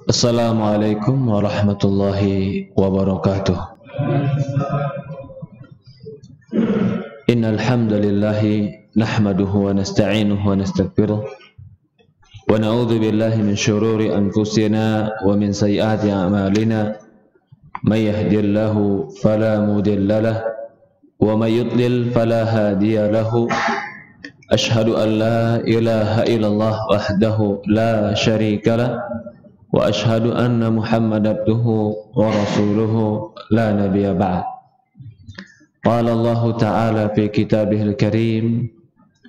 Assalamualaikum warahmatullahi wabarakatuh. Innal hamdalillahi nahmaduhu wa nasta'inuhu wa nastaghfiruh wa na'udzu billahi min shururi anfusina wa min sayyiati a'malina may yahdihillahu fala mudilla lahu wa may yudlil fala hadiya lahu. Ashhadu an la ilaha illallah wahdahu la syarika lahu wa ashhadu anna Muhammadan abduhu wa rasuluhu la nabiyya ba'd. Qala Allah ta'ala fi kitabihil karim,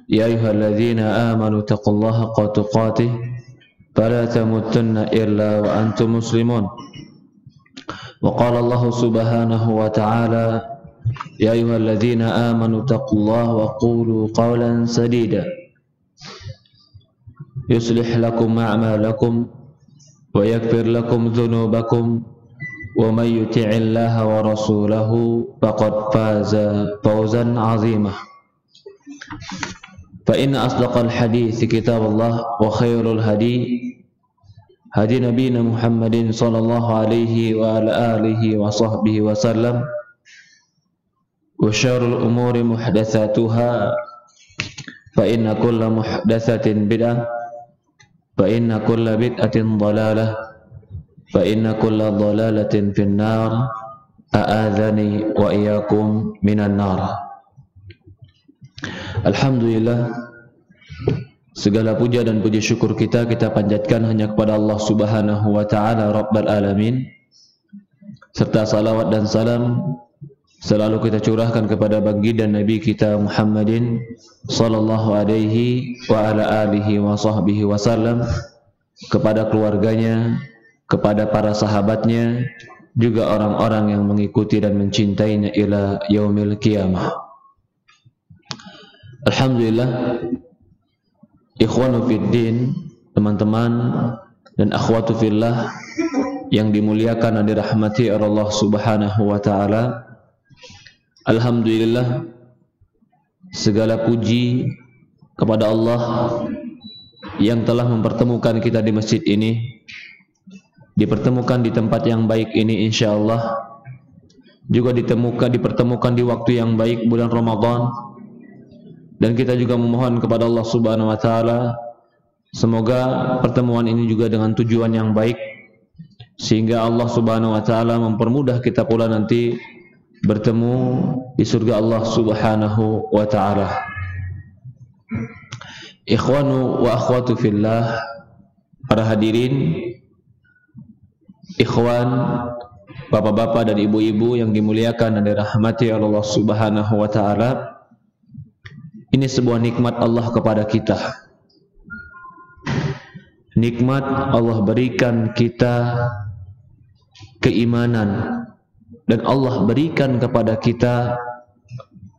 ya ayyuhalladzina amanu taqullaha haqqa tuqatih fala tamutunna illa wa antum muslimun. Wa qala Allah subhanahu wa ta'ala, ya ayyuhalladzina amanu taqullaha wa qulu qawlan sadida yuslih lakum a'malakum wa yaghfir lakum dhunubakum wa may yuti'illaha wa rasulahu faqad faza fawzan 'azima. Fa inna asdaqal hadithi kitabullah wa khairul hadi nabiyina Muhammadin sallallahu alaihi wa ala alihi wa sahbihi wa sallam, wa syarrul umuri muhdatsatuha fa inna kulla muhdatsatin bid'ah fa inna kulla bid'atin dhalalah fa inna kulla dhalalatin finnar. A'adzani wa iyyakum minan nar. Alhamdulillah, segala puja dan puji syukur kita panjatkan hanya kepada Allah Subhanahu wa taala Rabbul alamin, serta salawat dan salam selalu kita curahkan kepada baginda Nabi kita Muhammadin sallallahu alaihi wa ala alihi wa sahbihi wasallam, kepada keluarganya, kepada para sahabatnya, juga orang-orang yang mengikuti dan mencintainya ila yaumil qiyamah. Alhamdulillah, ikhwanu fiddin, teman-teman dan akhwatu fillah yang dimuliakan dan dirahmati oleh Allah Subhanahu wa taala. Alhamdulillah, segala puji kepada Allah yang telah mempertemukan kita di masjid ini, dipertemukan di tempat yang baik ini insyaallah, juga dipertemukan di waktu yang baik, bulan Ramadan. Dan kita juga memohon kepada Allah Subhanahu wa taala semoga pertemuan ini juga dengan tujuan yang baik, sehingga Allah Subhanahu wa taala mempermudah kita pula nanti bertemu di surga Allah Subhanahu wa taala. Ikhwanu wa akhwatu fillah, para hadirin, ikhwan, bapak-bapak dan ibu-ibu yang dimuliakan dan dirahmati oleh Allah Subhanahu wa taala. Ini sebuah nikmat Allah kepada kita. Nikmat Allah berikan kita keimanan, dan Allah berikan kepada kita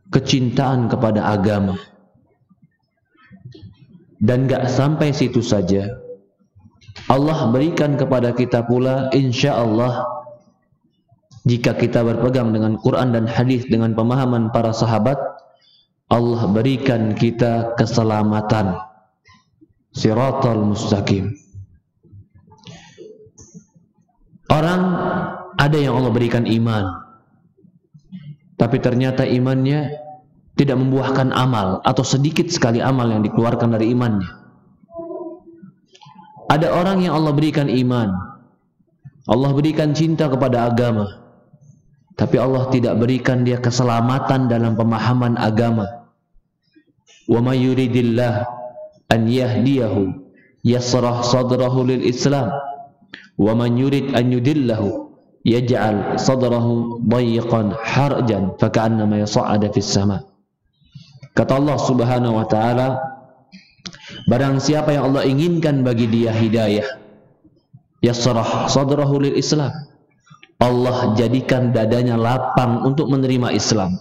kecintaan kepada agama. Dan gak sampai situ saja, Allah berikan kepada kita pula, insya Allah, jika kita berpegang dengan Quran dan hadis dengan pemahaman para sahabat, Allah berikan kita keselamatan, siratal mustaqim. Orang ada yang Allah berikan iman, tapi ternyata imannya tidak membuahkan amal, atau sedikit sekali amal yang dikeluarkan dari imannya. Ada orang yang Allah berikan iman, Allah berikan cinta kepada agama, tapi Allah tidak berikan dia keselamatan dalam pemahaman agama. Wa may yuridillah an yahdiyahu yasrah sadrahu lil Islam, wa man yurid an yudillahu yaj'al sadrahu dayiqan harjan faka'annama yas'adu fis sama. Kata Allah Subhanahu wa taala, barang siapa yang Allah inginkan bagi dia hidayah, yasrah sadrahu lil Islam, Allah jadikan dadanya lapang untuk menerima Islam.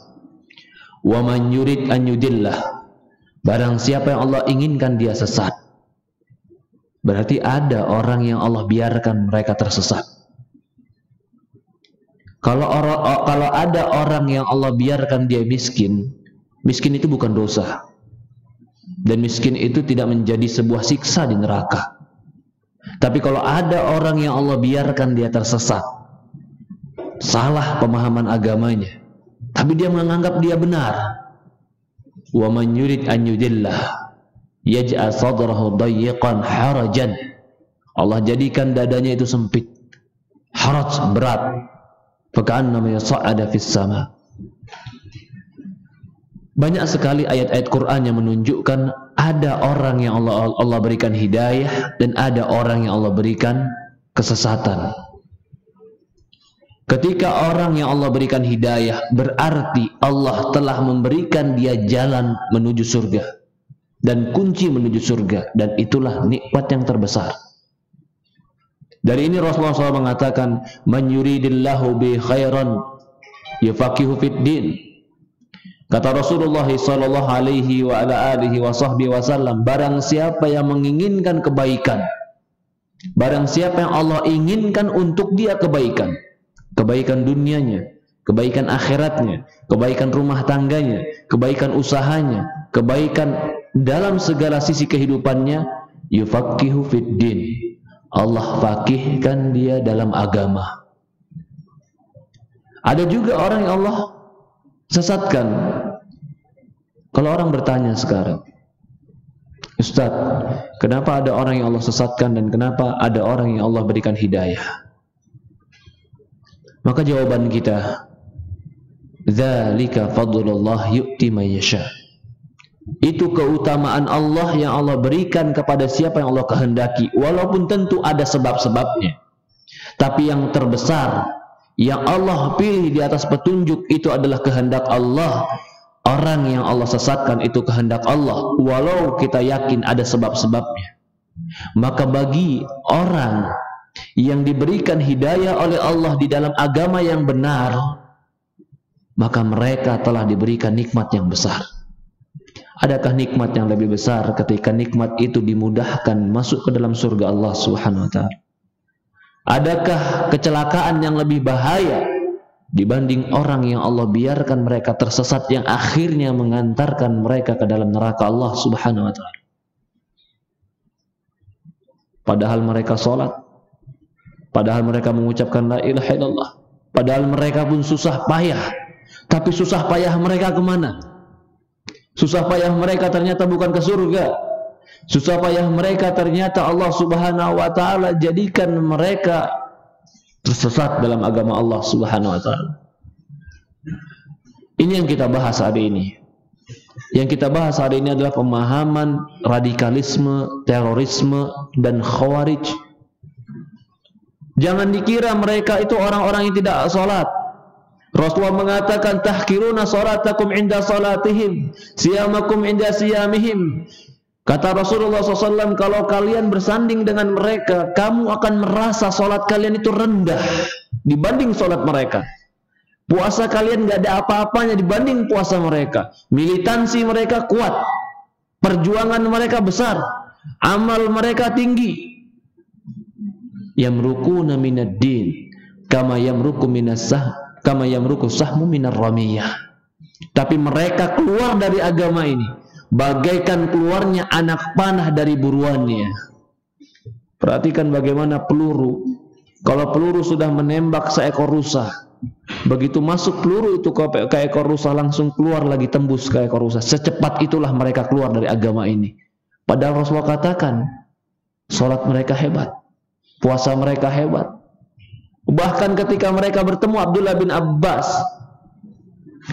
Wa man yurid an yudillah, barang siapa yang Allah inginkan dia sesat, berarti ada orang yang Allah biarkan mereka tersesat. Kalau ada orang yang Allah biarkan dia miskin, miskin itu bukan dosa, dan miskin itu tidak menjadi sebuah siksa di neraka. Tapi kalau ada orang yang Allah biarkan dia tersesat, salah pemahaman agamanya, tapi dia menganggap dia benar. Wa man yurid an yudillah yaj'al sadrahu dayyiqan harajan. Allah jadikan dadanya itu sempit, haraj, berat. Faka'annama yas'ada fis sama. Banyak sekali ayat-ayat Quran yang menunjukkan ada orang yang Allah berikan hidayah dan ada orang yang Allah berikan kesesatan. Ketika orang yang Allah berikan hidayah, berarti Allah telah memberikan dia jalan menuju surga dan kunci menuju surga, dan itulah nikmat yang terbesar. Dari ini Rasulullah SAW mengatakan, man yuridillahu bi khairan yufaqihu fid din. Kata Rasulullah sallallahu alaihi wa ala alihi wa sahbihi wasallam, barang siapa yang menginginkan kebaikan, barang siapa yang Allah inginkan untuk dia kebaikan, kebaikan dunianya, kebaikan akhiratnya, kebaikan rumah tangganya, kebaikan usahanya, kebaikan dalam segala sisi kehidupannya, yufaqihu fid din. Allah fakihkan dia dalam agama. Ada juga orang yang Allah sesatkan. Kalau orang bertanya sekarang, Ustaz, kenapa ada orang yang Allah sesatkan dan kenapa ada orang yang Allah berikan hidayah? Maka jawaban kita, dzalika fadlullah yu'ti man yasha. Itu keutamaan Allah yang Allah berikan kepada siapa yang Allah kehendaki, walaupun tentu ada sebab-sebabnya. Tapi yang terbesar yang Allah pilih di atas petunjuk itu adalah kehendak Allah. Orang yang Allah sesatkan itu kehendak Allah, walau kita yakin ada sebab-sebabnya. Maka bagi orang yang diberikan hidayah oleh Allah di dalam agama yang benar, maka mereka telah diberikan nikmat yang besar. Adakah nikmat yang lebih besar ketika nikmat itu dimudahkan masuk ke dalam surga Allah Subhanahu wa ta'ala? Adakah kecelakaan yang lebih bahaya dibanding orang yang Allah biarkan mereka tersesat yang akhirnya mengantarkan mereka ke dalam neraka Allah Subhanahu wa ta'ala? Padahal mereka sholat, padahal mereka mengucapkan la ilaha illallah, padahal mereka pun susah payah. Tapi susah payah mereka kemana? Susah payah mereka ternyata bukan ke surga. Susah payah mereka ternyata Allah Subhanahu wa ta'ala jadikan mereka tersesat dalam agama Allah Subhanahu wa ta'ala. Ini yang kita bahas hari ini. Yang kita bahas hari ini adalah pemahaman radikalisme, terorisme, dan khawarij. Jangan dikira mereka itu orang-orang yang tidak sholat. Rasulullah mengatakan, tahkiruna salatakum inda salatihim, siyamakum inda siyamihim. Kata Rasulullah SAW, kalau kalian bersanding dengan mereka, kamu akan merasa sholat kalian itu rendah dibanding sholat mereka. Puasa kalian gak ada apa-apanya dibanding puasa mereka. Militansi mereka kuat, perjuangan mereka besar, amal mereka tinggi. Yamrukuna minad din kama yamruku minas kama yamruku sahmu minar ramiyah. Tapi mereka keluar dari agama ini bagaikan keluarnya anak panah dari buruannya. Perhatikan bagaimana peluru. Kalau peluru sudah menembak seekor rusa, begitu masuk peluru itu ke ekor rusa, langsung keluar lagi tembus ke ekor rusa. Secepat itulah mereka keluar dari agama ini. Padahal Rasulullah katakan, sholat mereka hebat, puasa mereka hebat. Bahkan ketika mereka bertemu Abdullah bin Abbas,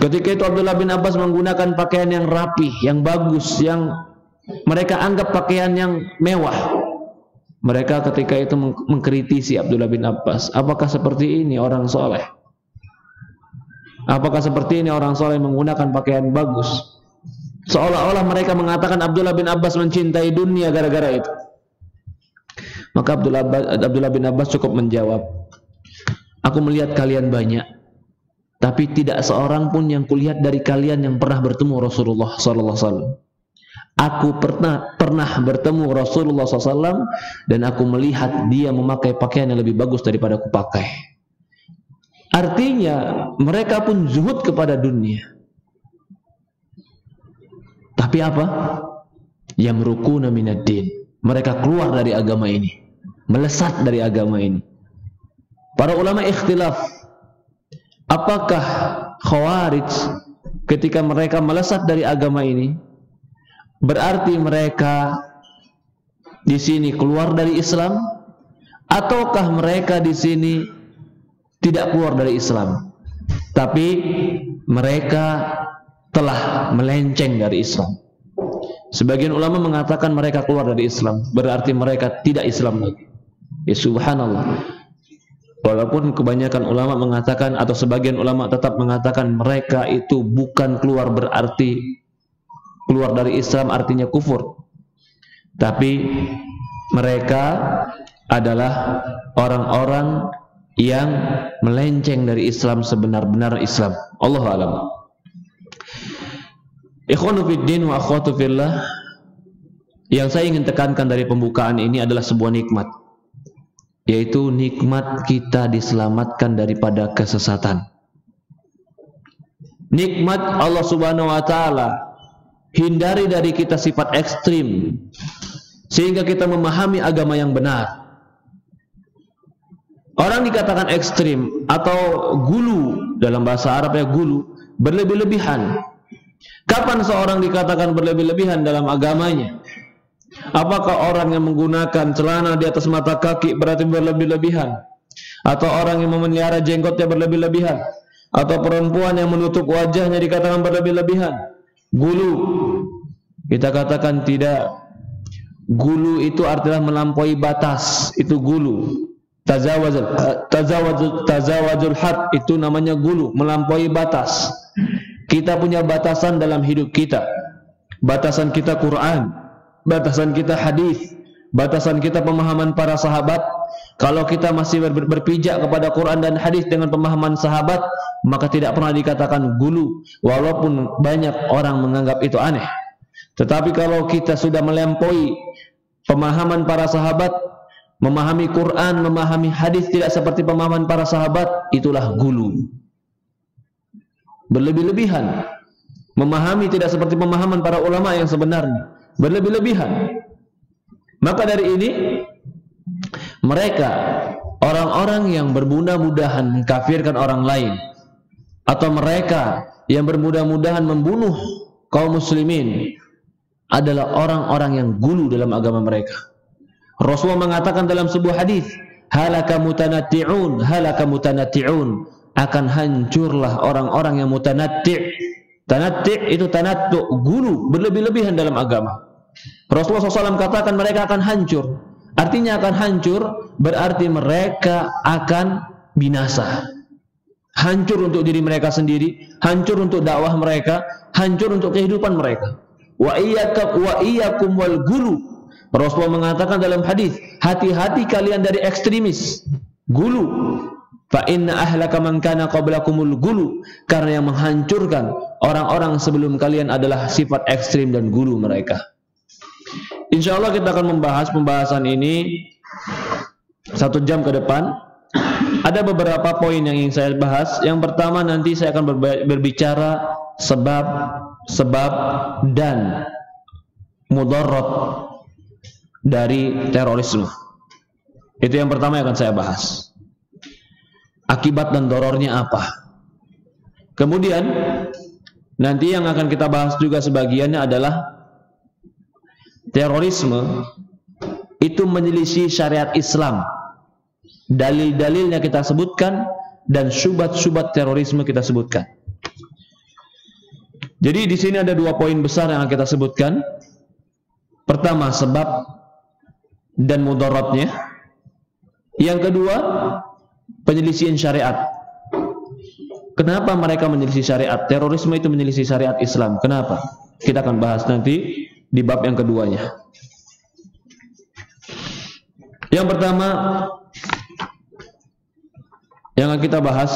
ketika itu Abdullah bin Abbas menggunakan pakaian yang rapi, yang bagus, yang mereka anggap pakaian yang mewah. Mereka ketika itu mengkritisi Abdullah bin Abbas, apakah seperti ini orang soleh? Apakah seperti ini orang soleh menggunakan pakaian bagus? Seolah-olah mereka mengatakan Abdullah bin Abbas mencintai dunia gara-gara itu. Maka Abdullah bin Abbas cukup menjawab, aku melihat kalian banyak, tapi tidak seorang pun yang kulihat dari kalian yang pernah bertemu Rasulullah SAW. Aku pernah bertemu Rasulullah SAW dan aku melihat dia memakai pakaian yang lebih bagus daripada aku pakai. Artinya mereka pun zuhud kepada dunia. Tapi apa? Yamrukuna minad din. Mereka keluar dari agama ini. melesat dari agama ini. Para ulama ikhtilaf, apakah Khawarij ketika mereka melesat dari agama ini berarti mereka di sini keluar dari Islam, ataukah mereka di sini tidak keluar dari Islam, tapi mereka telah melenceng dari Islam? Sebagian ulama mengatakan mereka keluar dari Islam, berarti mereka tidak Islam lagi. Ya subhanallah. Walaupun kebanyakan ulama mengatakan, atau sebagian ulama tetap mengatakan mereka itu bukan keluar berarti keluar dari Islam artinya kufur, tapi mereka adalah orang-orang yang melenceng dari Islam sebenar-benar Islam. Allahu a'lam. Ikhwanu fiddin wa akhwatu fillah, yang saya ingin tekankan dari pembukaan ini adalah sebuah nikmat, yaitu nikmat kita diselamatkan daripada kesesatan. Nikmat Allah Subhanahu wa taala hindari dari kita sifat ekstrim sehingga kita memahami agama yang benar. Orang dikatakan ekstrim atau gulu, dalam bahasa Arabnya gulu, berlebih-lebihan. Kapan seorang dikatakan berlebih-lebihan dalam agamanya? Apakah orang yang menggunakan celana di atas mata kaki berarti berlebih-lebihan? Atau orang yang memelihara jenggotnya berlebih-lebihan? Atau perempuan yang menutup wajahnya dikatakan berlebih-lebihan? Gulu. Kita katakan tidak. Gulu itu artinya melampaui batas, itu gulu. Tazawwajul had, itu namanya gulu, melampaui batas. Kita punya batasan dalam hidup kita. Batasan kita Quran, batasan kita hadis, batasan kita pemahaman para sahabat. Kalau kita masih berpijak kepada Quran dan hadis dengan pemahaman sahabat, maka tidak pernah dikatakan gulu, walaupun banyak orang menganggap itu aneh. Tetapi kalau kita sudah melampaui pemahaman para sahabat, memahami Quran, memahami hadis tidak seperti pemahaman para sahabat, itulah gulu. Berlebih-lebihan. Memahami tidak seperti pemahaman para ulama yang sebenarnya. Berlebih-lebihan. Maka dari ini, mereka, orang-orang yang bermudah-mudahan mengkafirkan orang lain, atau mereka yang bermudah-mudahan membunuh kaum muslimin, adalah orang-orang yang gulu dalam agama mereka. Rasulullah mengatakan dalam sebuah hadis, halaka mutanatti'un, halaka mutanatti'un, akan hancurlah orang-orang yang mutanatti'. Tanatti' itu tanattu', gulu, berlebih-lebihan dalam agama. Rasulullah SAW katakan mereka akan hancur. Artinya akan hancur berarti mereka akan binasa. Hancur untuk diri mereka sendiri, hancur untuk dakwah mereka, hancur untuk kehidupan mereka. Wa iyyakum wal gulu. Rasulullah mengatakan dalam hadis, hati-hati kalian dari ekstremis, gulu. Fa inna ahlaka man kana qablakumul gulu, karena yang menghancurkan orang-orang sebelum kalian adalah sifat ekstrim dan gulu mereka. Insyaallah kita akan membahas pembahasan ini 1 jam ke depan. Ada beberapa poin yang ingin saya bahas. Yang pertama, nanti saya akan berbicara sebab dan mudarat dari terorisme. Itu yang pertama yang akan saya bahas. Akibat dan dorornya apa. Kemudian nanti yang akan kita bahas juga sebagiannya adalah terorisme itu menyelisih syariat Islam. Dalil-dalilnya kita sebutkan dan syubhat-syubhat terorisme kita sebutkan. Jadi di sini ada 2 poin besar yang akan kita sebutkan. Pertama, sebab dan mudaratnya. Yang kedua, penyelisihan syariat. Kenapa mereka menyelisih syariat? Terorisme itu menyelisih syariat Islam. Kenapa? Kita akan bahas nanti di bab yang keduanya. Yang pertama yang akan kita bahas,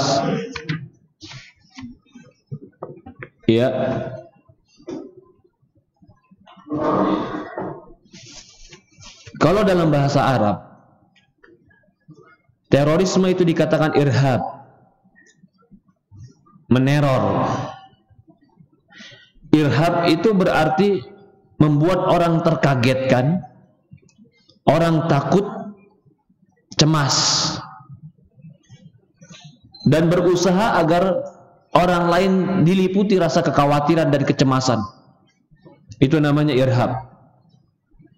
ya, kalau dalam bahasa Arab terorisme itu dikatakan irhab, meneror. Irhab itu berarti membuat orang terkagetkan, orang takut, cemas dan berusaha agar orang lain diliputi rasa kekhawatiran dan kecemasan. Itu namanya irhab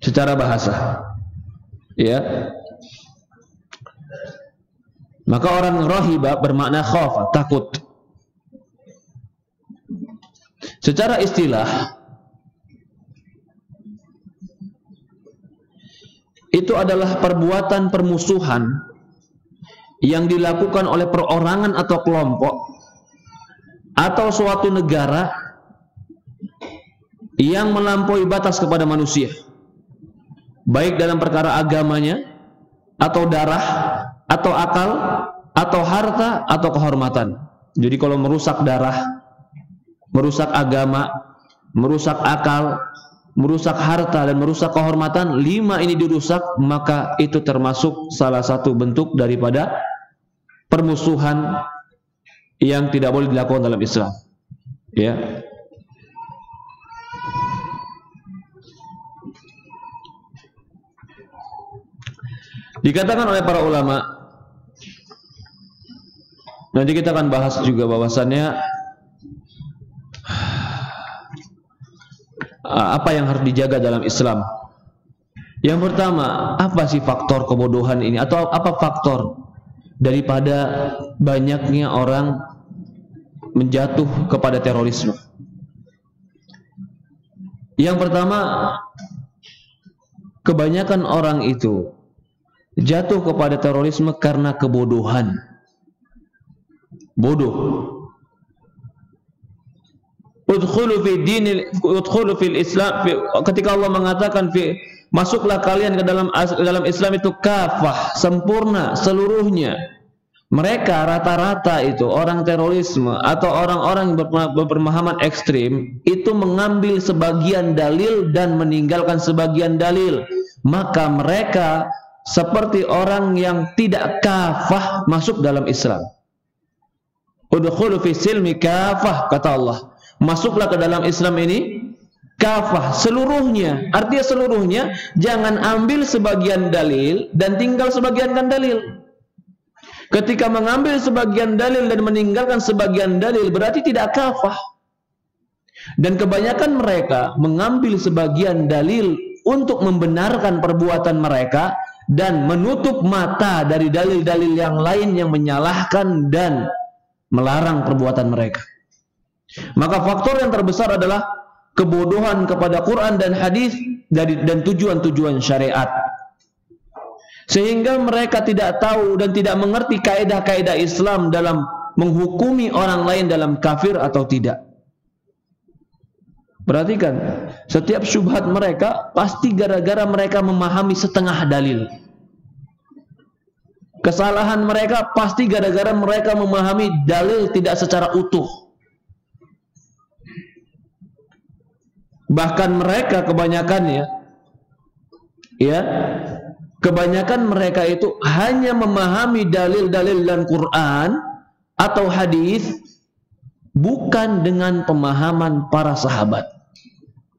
secara bahasa. Ya. Maka orang rahiba bermakna khafa, takut. Secara istilah itu adalah perbuatan permusuhan yang dilakukan oleh perorangan atau kelompok atau suatu negara yang melampaui batas kepada manusia, baik dalam perkara agamanya, atau darah, atau akal, atau harta, atau kehormatan. Jadi kalau merusak darah, merusak agama, merusak akal, merusak harta, dan merusak kehormatan, 5 ini dirusak, maka itu termasuk salah satu bentuk daripada permusuhan yang tidak boleh dilakukan dalam Islam. Ya. Dikatakan oleh para ulama, nanti kita akan bahas juga bahwasannya apa yang harus dijaga dalam Islam. Yang pertama, apa sih faktor kebodohan ini, atau apa faktor daripada banyaknya orang menjatuh kepada terorisme? Yang pertama, kebanyakan orang itu jatuh kepada terorisme karena kebodohan. Bodoh. Udkhulu fil Islam, ketika Allah mengatakan masuklah kalian ke dalam Islam itu kafah, sempurna, seluruhnya. Mereka rata-rata itu orang terorisme atau orang-orang yang berpemahaman ekstrim itu mengambil sebagian dalil dan meninggalkan sebagian dalil. Maka mereka seperti orang yang tidak kafah masuk dalam Islam. Udkhulu fis silmi kafah, kata Allah. Masuklah ke dalam Islam ini kafah, seluruhnya. Artinya seluruhnya, jangan ambil sebagian dalil dan tinggal sebagian dalil. Ketika mengambil sebagian dalil dan meninggalkan sebagian dalil, berarti tidak kafah. Dan kebanyakan mereka mengambil sebagian dalil untuk membenarkan perbuatan mereka dan menutup mata dari dalil-dalil yang lain yang menyalahkan dan melarang perbuatan mereka. Maka faktor yang terbesar adalah kebodohan kepada Quran dan hadis dan tujuan-tujuan syariat, sehingga mereka tidak tahu dan tidak mengerti kaidah-kaidah Islam dalam menghukumi orang lain dalam kafir atau tidak. Perhatikan, setiap syubhat mereka pasti gara-gara mereka memahami setengah dalil. Kesalahan mereka pasti gara-gara mereka memahami dalil tidak secara utuh. Bahkan mereka kebanyakannya, ya, kebanyakan mereka itu hanya memahami dalil-dalil dan Quran atau hadis bukan dengan pemahaman para sahabat.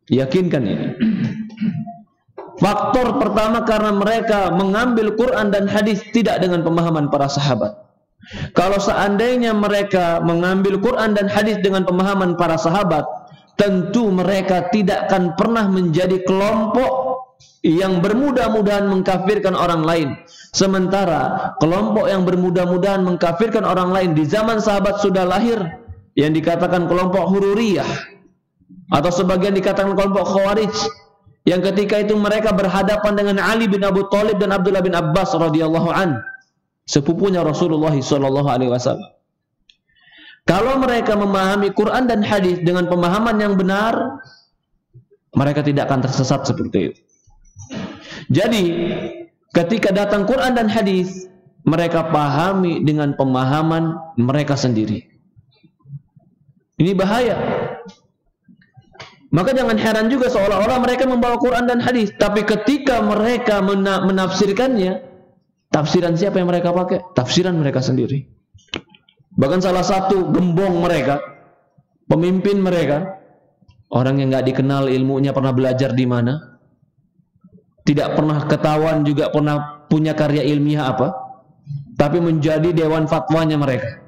Yakinkan ini. Faktor pertama karena mereka mengambil Quran dan hadis tidak dengan pemahaman para sahabat. Kalau seandainya mereka mengambil Quran dan hadis dengan pemahaman para sahabat, tentu mereka tidak akan pernah menjadi kelompok yang bermudah-mudahan mengkafirkan orang lain. Sementara kelompok yang bermudah-mudahan mengkafirkan orang lain di zaman sahabat sudah lahir, yang dikatakan kelompok Hururiyah, atau sebagian dikatakan kelompok Khawarij, yang ketika itu mereka berhadapan dengan Ali bin Abu Thalib dan Abdullah bin Abbas radhiyallahu an, sepupunya Rasulullah sallallahu alaihi wasallam. Kalau mereka memahami Quran dan hadis dengan pemahaman yang benar, mereka tidak akan tersesat seperti itu. Jadi, ketika datang Quran dan hadis, mereka pahami dengan pemahaman mereka sendiri. Ini bahaya. Maka jangan heran juga seolah-olah mereka membawa Quran dan hadis, tapi ketika mereka menafsirkannya, tafsiran siapa yang mereka pakai? Tafsiran mereka sendiri. Bahkan salah satu gembong mereka, pemimpin mereka, orang yang nggak dikenal ilmunya, pernah belajar di mana, tidak pernah ketahuan juga pernah punya karya ilmiah apa, tapi menjadi dewan fatwanya mereka.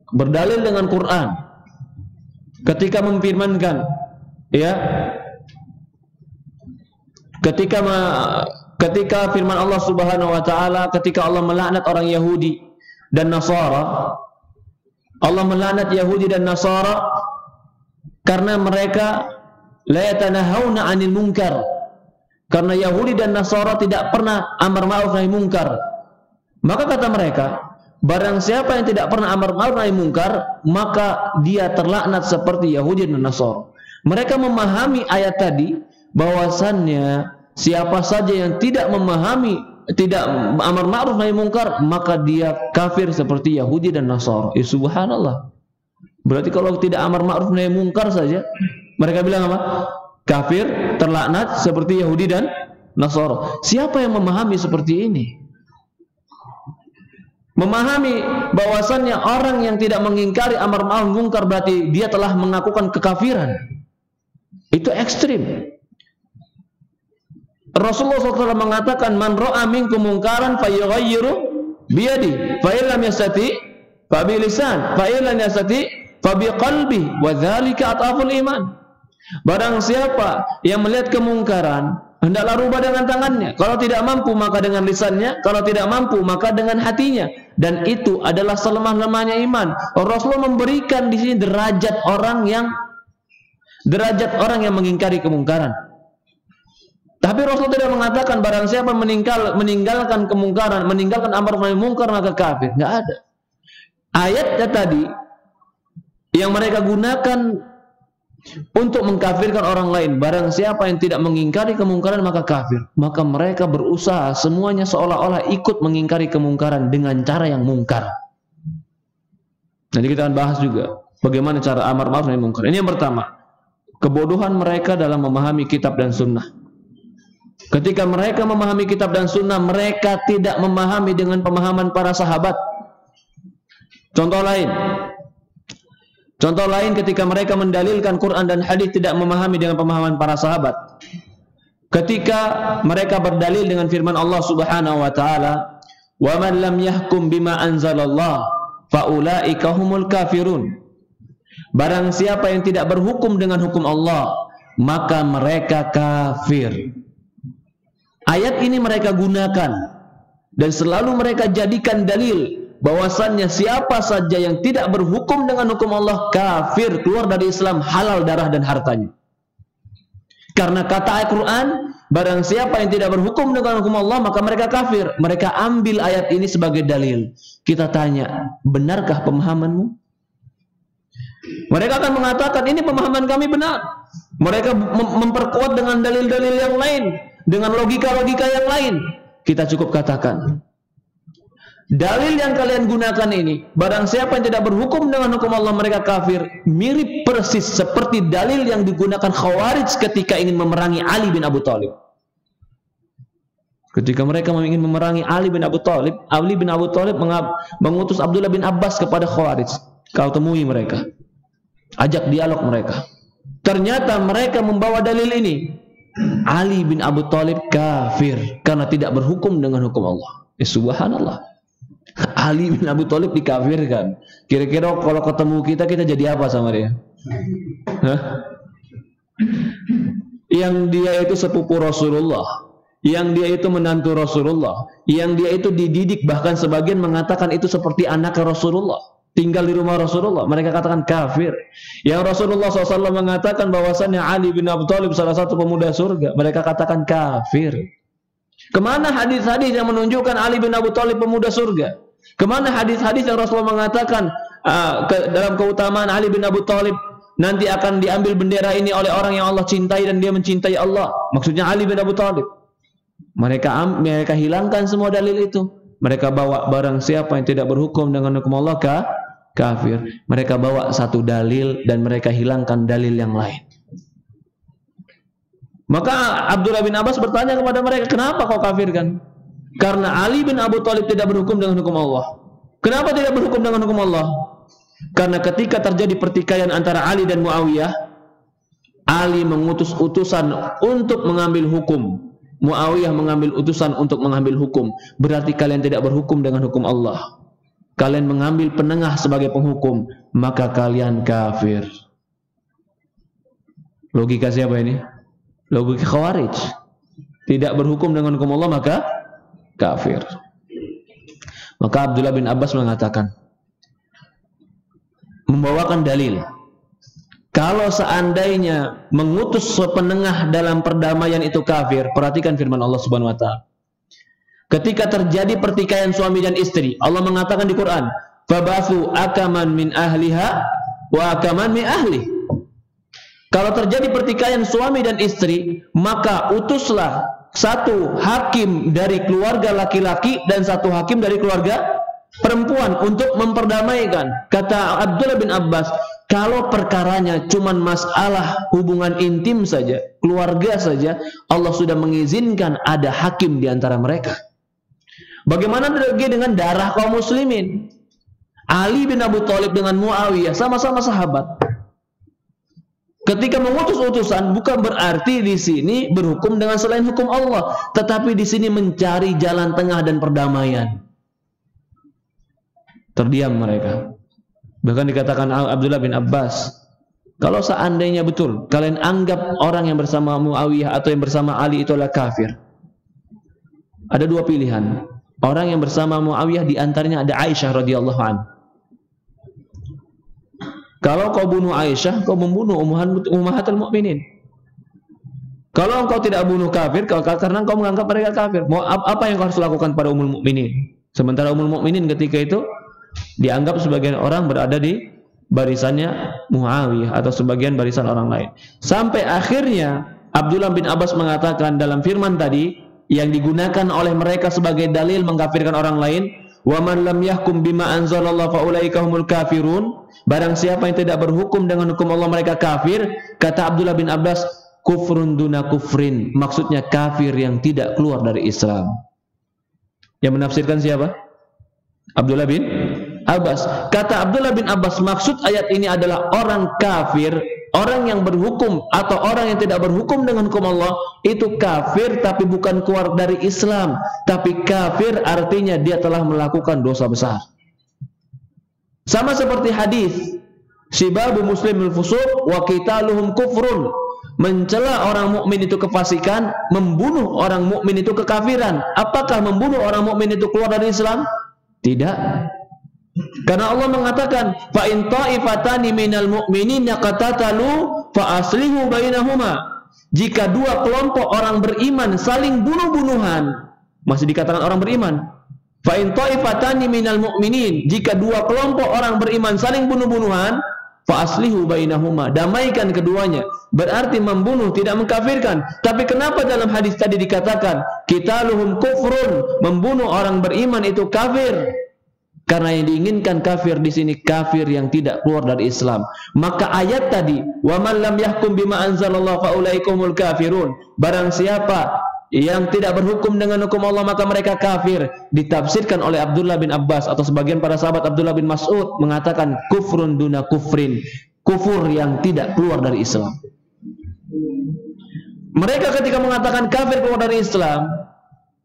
Berdalil dengan Quran. Ketika memfirmankan, ya, ketika firman Allah Subhanahu wa taala, ketika Allah melaknat orang Yahudi dan Nasara, Allah melaknat Yahudi dan Nasara karena mereka la yatanahawna 'anil munkar. Karena Yahudi dan Nasara tidak pernah amar ma'ruf nahi munkar. Maka kata mereka, barang siapa yang tidak pernah amar ma'ruf nahi munkar, maka dia terlaknat seperti Yahudi dan Nasara. Mereka memahami ayat tadi bahwasannya siapa saja yang tidak memahami, tidak amar ma'ruf nahi munkar, maka dia kafir seperti Yahudi dan Nasara. Subhanallah. Berarti kalau tidak amar ma'ruf nahi munkar saja, mereka bilang apa? Kafir, terlaknat seperti Yahudi dan Nasara. Siapa yang memahami seperti ini? Memahami bahwasannya orang yang tidak mengingkari amar ma'ruf munkar berarti dia telah mengakukan kekafiran. Itu ekstrim. Rasulullah SAW mengatakan, man ra'a minkum munkaran falyughayyirhu biyadi, fa illam yastati fa bilisan, fa illam yastati fa biqalbi, wa dzalika ataful iman. Barang siapa yang melihat kemungkaran, hendaklah rubah dengan tangannya. Kalau tidak mampu, maka dengan lisannya. Kalau tidak mampu, maka dengan hatinya. Dan itu adalah selemah-lemahnya iman. Rasulullah memberikan di sini derajat orang yang mengingkari kemungkaran. Tapi Rasul tidak mengatakan barang siapa meninggalkan kemungkaran, meninggalkan amar ma'ruf nahi munkar maka kafir. Enggak ada. Ayatnya tadi yang mereka gunakan untuk mengkafirkan orang lain, barang siapa yang tidak mengingkari kemungkaran maka kafir. Maka mereka berusaha semuanya seolah-olah ikut mengingkari kemungkaran dengan cara yang mungkar. Nanti kita akan bahas juga bagaimana cara amar ma'ruf nahi munkar. Ini yang pertama, kebodohan mereka dalam memahami kitab dan sunnah. Ketika mereka memahami kitab dan sunnah, mereka tidak memahami dengan pemahaman para sahabat. Contoh lain ketika mereka mendalilkan Quran dan hadis tidak memahami dengan pemahaman para sahabat. Ketika mereka berdalil dengan firman Allah Subhanahu wa taala, "Wa man lam yahkum bima anzalallah fa ulaika humul kafirun." Barang siapa yang tidak berhukum dengan hukum Allah, maka mereka kafir. Ayat ini mereka gunakan dan selalu mereka jadikan dalil bahwasannya siapa saja yang tidak berhukum dengan hukum Allah kafir, keluar dari Islam, halal darah dan hartanya. Karena kata Al-Quran, barang siapa yang tidak berhukum dengan hukum Allah maka mereka kafir. Mereka ambil ayat ini sebagai dalil. Kita tanya, benarkah pemahamanmu? Mereka akan mengatakan ini pemahaman kami benar. Mereka memperkuat dengan dalil-dalil yang lain, dengan logika-logika yang lain. Kita cukup katakan, dalil yang kalian gunakan ini, barang siapa yang tidak berhukum dengan hukum Allah mereka kafir, mirip persis seperti dalil yang digunakan Khawarij ketika ingin memerangi Ali bin Abi Thalib. Ketika mereka ingin memerangi Ali bin Abi Thalib mengutus Abdullah bin Abbas kepada Khawarij. Kau temui mereka, ajak dialog mereka. Ternyata mereka membawa dalil ini, Ali bin Abi Thalib kafir karena tidak berhukum dengan hukum Allah. Subhanallah. Ali bin Abi Thalib dikafirkan. Kira-kira kalau ketemu kita jadi apa sama dia? Hah? Yang dia itu sepupu Rasulullah, yang dia itu menantu Rasulullah, yang dia itu dididik, bahkan sebagian mengatakan itu seperti anak Rasulullah, tinggal di rumah Rasulullah. Mereka katakan kafir. Yang Rasulullah SAW mengatakan bahwasannya Ali bin Abi Thalib salah satu pemuda surga, mereka katakan kafir. Kemana hadis-hadis yang menunjukkan Ali bin Abi Thalib pemuda surga? Kemana hadis-hadis yang Rasulullah mengatakan dalam keutamaan Ali bin Abi Thalib nanti akan diambil bendera ini oleh orang yang Allah cintai dan dia mencintai Allah? Maksudnya Ali bin Abi Thalib. Mereka hilangkan semua dalil itu. Mereka bawa barang siapa yang tidak berhukum dengan hukum Allah kafir. Mereka bawa satu dalil dan mereka hilangkan dalil yang lain. Maka Abdullah bin Abbas bertanya kepada mereka, kenapa kau kafirkan? Karena Ali bin Abi Thalib tidak berhukum dengan hukum Allah. Kenapa tidak berhukum dengan hukum Allah? Karena ketika terjadi pertikaian antara Ali dan Muawiyah, Ali mengutus utusan untuk mengambil hukum, Muawiyah mengambil utusan untuk mengambil hukum, berarti kalian tidak berhukum dengan hukum Allah. Kalian mengambil penengah sebagai penghukum, maka kalian kafir. Logika siapa ini? Logika Khawarij. Tidak berhukum dengan hukum Allah maka kafir. Maka Abdullah bin Abbas mengatakan, membawakan dalil, kalau seandainya mengutus penengah dalam perdamaian itu kafir, perhatikan firman Allah Subhanahu wa taala. Ketika terjadi pertikaian suami dan istri, Allah mengatakan di Quran, "Fabathu akaman min ahliha wa akaman min ahli." Kalau terjadi pertikaian suami dan istri, maka utuslah satu hakim dari keluarga laki-laki dan satu hakim dari keluarga perempuan untuk memperdamaikan. Kata Abdullah bin Abbas, kalau perkaranya cuma masalah hubungan intim saja, keluarga saja, Allah sudah mengizinkan ada hakim di antara mereka. Bagaimana lagi dengan darah kaum muslimin? Ali bin Abi Thalib dengan Muawiyah sama-sama sahabat. Ketika mengutus utusan bukan berarti di sini berhukum dengan selain hukum Allah, tetapi di sini mencari jalan tengah dan perdamaian. Terdiam mereka. Bahkan dikatakan Abdullah bin Abbas, kalau seandainya betul kalian anggap orang yang bersama Muawiyah atau yang bersama Ali itu adalah kafir, ada dua pilihan. Orang yang bersama Muawiyah diantaranya ada Aisyah radhiyallahu anha. Kalau kau bunuh Aisyah, kau membunuh ummahatul mukminin. Kalau engkau tidak bunuh kafir, karena engkau menganggap mereka kafir, mau apa yang kau harus lakukan pada ummul mukminin? Sementara ummul mukminin ketika itu dianggap sebagian orang berada di barisannya Muawiyah atau sebagian barisan orang lain. Sampai akhirnya Abdullah bin Abbas mengatakan dalam firman tadi yang digunakan oleh mereka sebagai dalil mengkafirkan orang lain, wa man lam yahkum bima anzalallahu fa ulaika humul kafirun. Barang siapa yang tidak berhukum dengan hukum Allah mereka kafir. Kata Abdullah bin Abbas, kufrun duna kufrin, maksudnya kafir yang tidak keluar dari Islam. Yang menafsirkan siapa? Abdullah bin Abbas. Kata Abdullah bin Abbas, maksud ayat ini adalah orang kafir, orang yang berhukum atau orang yang tidak berhukum dengan hukum Allah itu kafir, tapi bukan keluar dari Islam. Tapi kafir artinya dia telah melakukan dosa besar. Sama seperti hadis sibabu muslimul fusuq wa qitaluhum kufrun. Mencela orang mukmin itu kefasikan, membunuh orang mukmin itu kekafiran. Apakah membunuh orang mukmin itu keluar dari Islam? Tidak. Karena Allah mengatakan, fa in ta'ifatani minal mu'minina qatatalu fa aslihu bainahuma. Jika dua kelompok orang beriman saling bunuh-bunuhan, masih dikatakan orang beriman. Fa in ta'ifatani minal mu'minin, jika dua kelompok orang beriman saling bunuh-bunuhan, fa aslihu bainahuma, damaikan keduanya. Berarti membunuh tidak mengkafirkan. Tapi kenapa dalam hadis tadi dikatakan qitaluhum kufrun, membunuh orang beriman itu kafir? Karena yang diinginkan kafir di sini kafir yang tidak keluar dari Islam. Maka ayat tadi, wa man lam yahkum bima anzalallahu fa ulaikumul kafirun, barang siapa yang tidak berhukum dengan hukum Allah maka mereka kafir, ditafsirkan oleh Abdullah bin Abbas atau sebagian para sahabat Abdullah bin Mas'ud mengatakan kufrun duna kufrin, kufur yang tidak keluar dari Islam. Mereka ketika mengatakan kafir keluar dari Islam,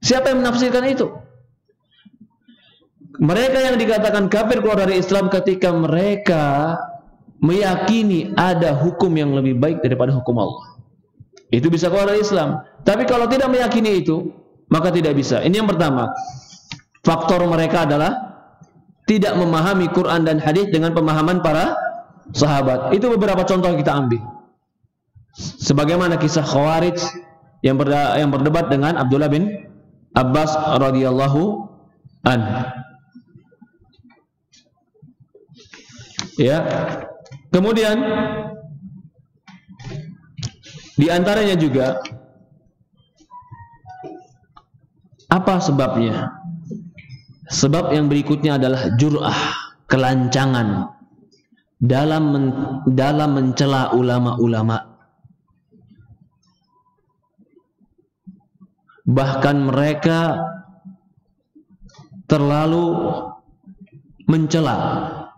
siapa yang menafsirkan itu? Mereka yang dikatakan kafir keluar dari Islam ketika mereka meyakini ada hukum yang lebih baik daripada hukum Allah. Itu bisa keluar dari Islam. Tapi kalau tidak meyakini itu, maka tidak bisa. Ini yang pertama. Faktor mereka adalah tidak memahami Quran dan hadis dengan pemahaman para sahabat. Itu beberapa contoh yang kita ambil. Sebagaimana kisah Khawarij yang berdebat dengan Abdullah bin Abbas radhiyallahu anhu. Ya. Kemudian di antaranya juga apa sebabnya? Sebab yang berikutnya adalah jur'ah, kelancangan dalam mencela ulama-ulama. Bahkan mereka terlalu mencela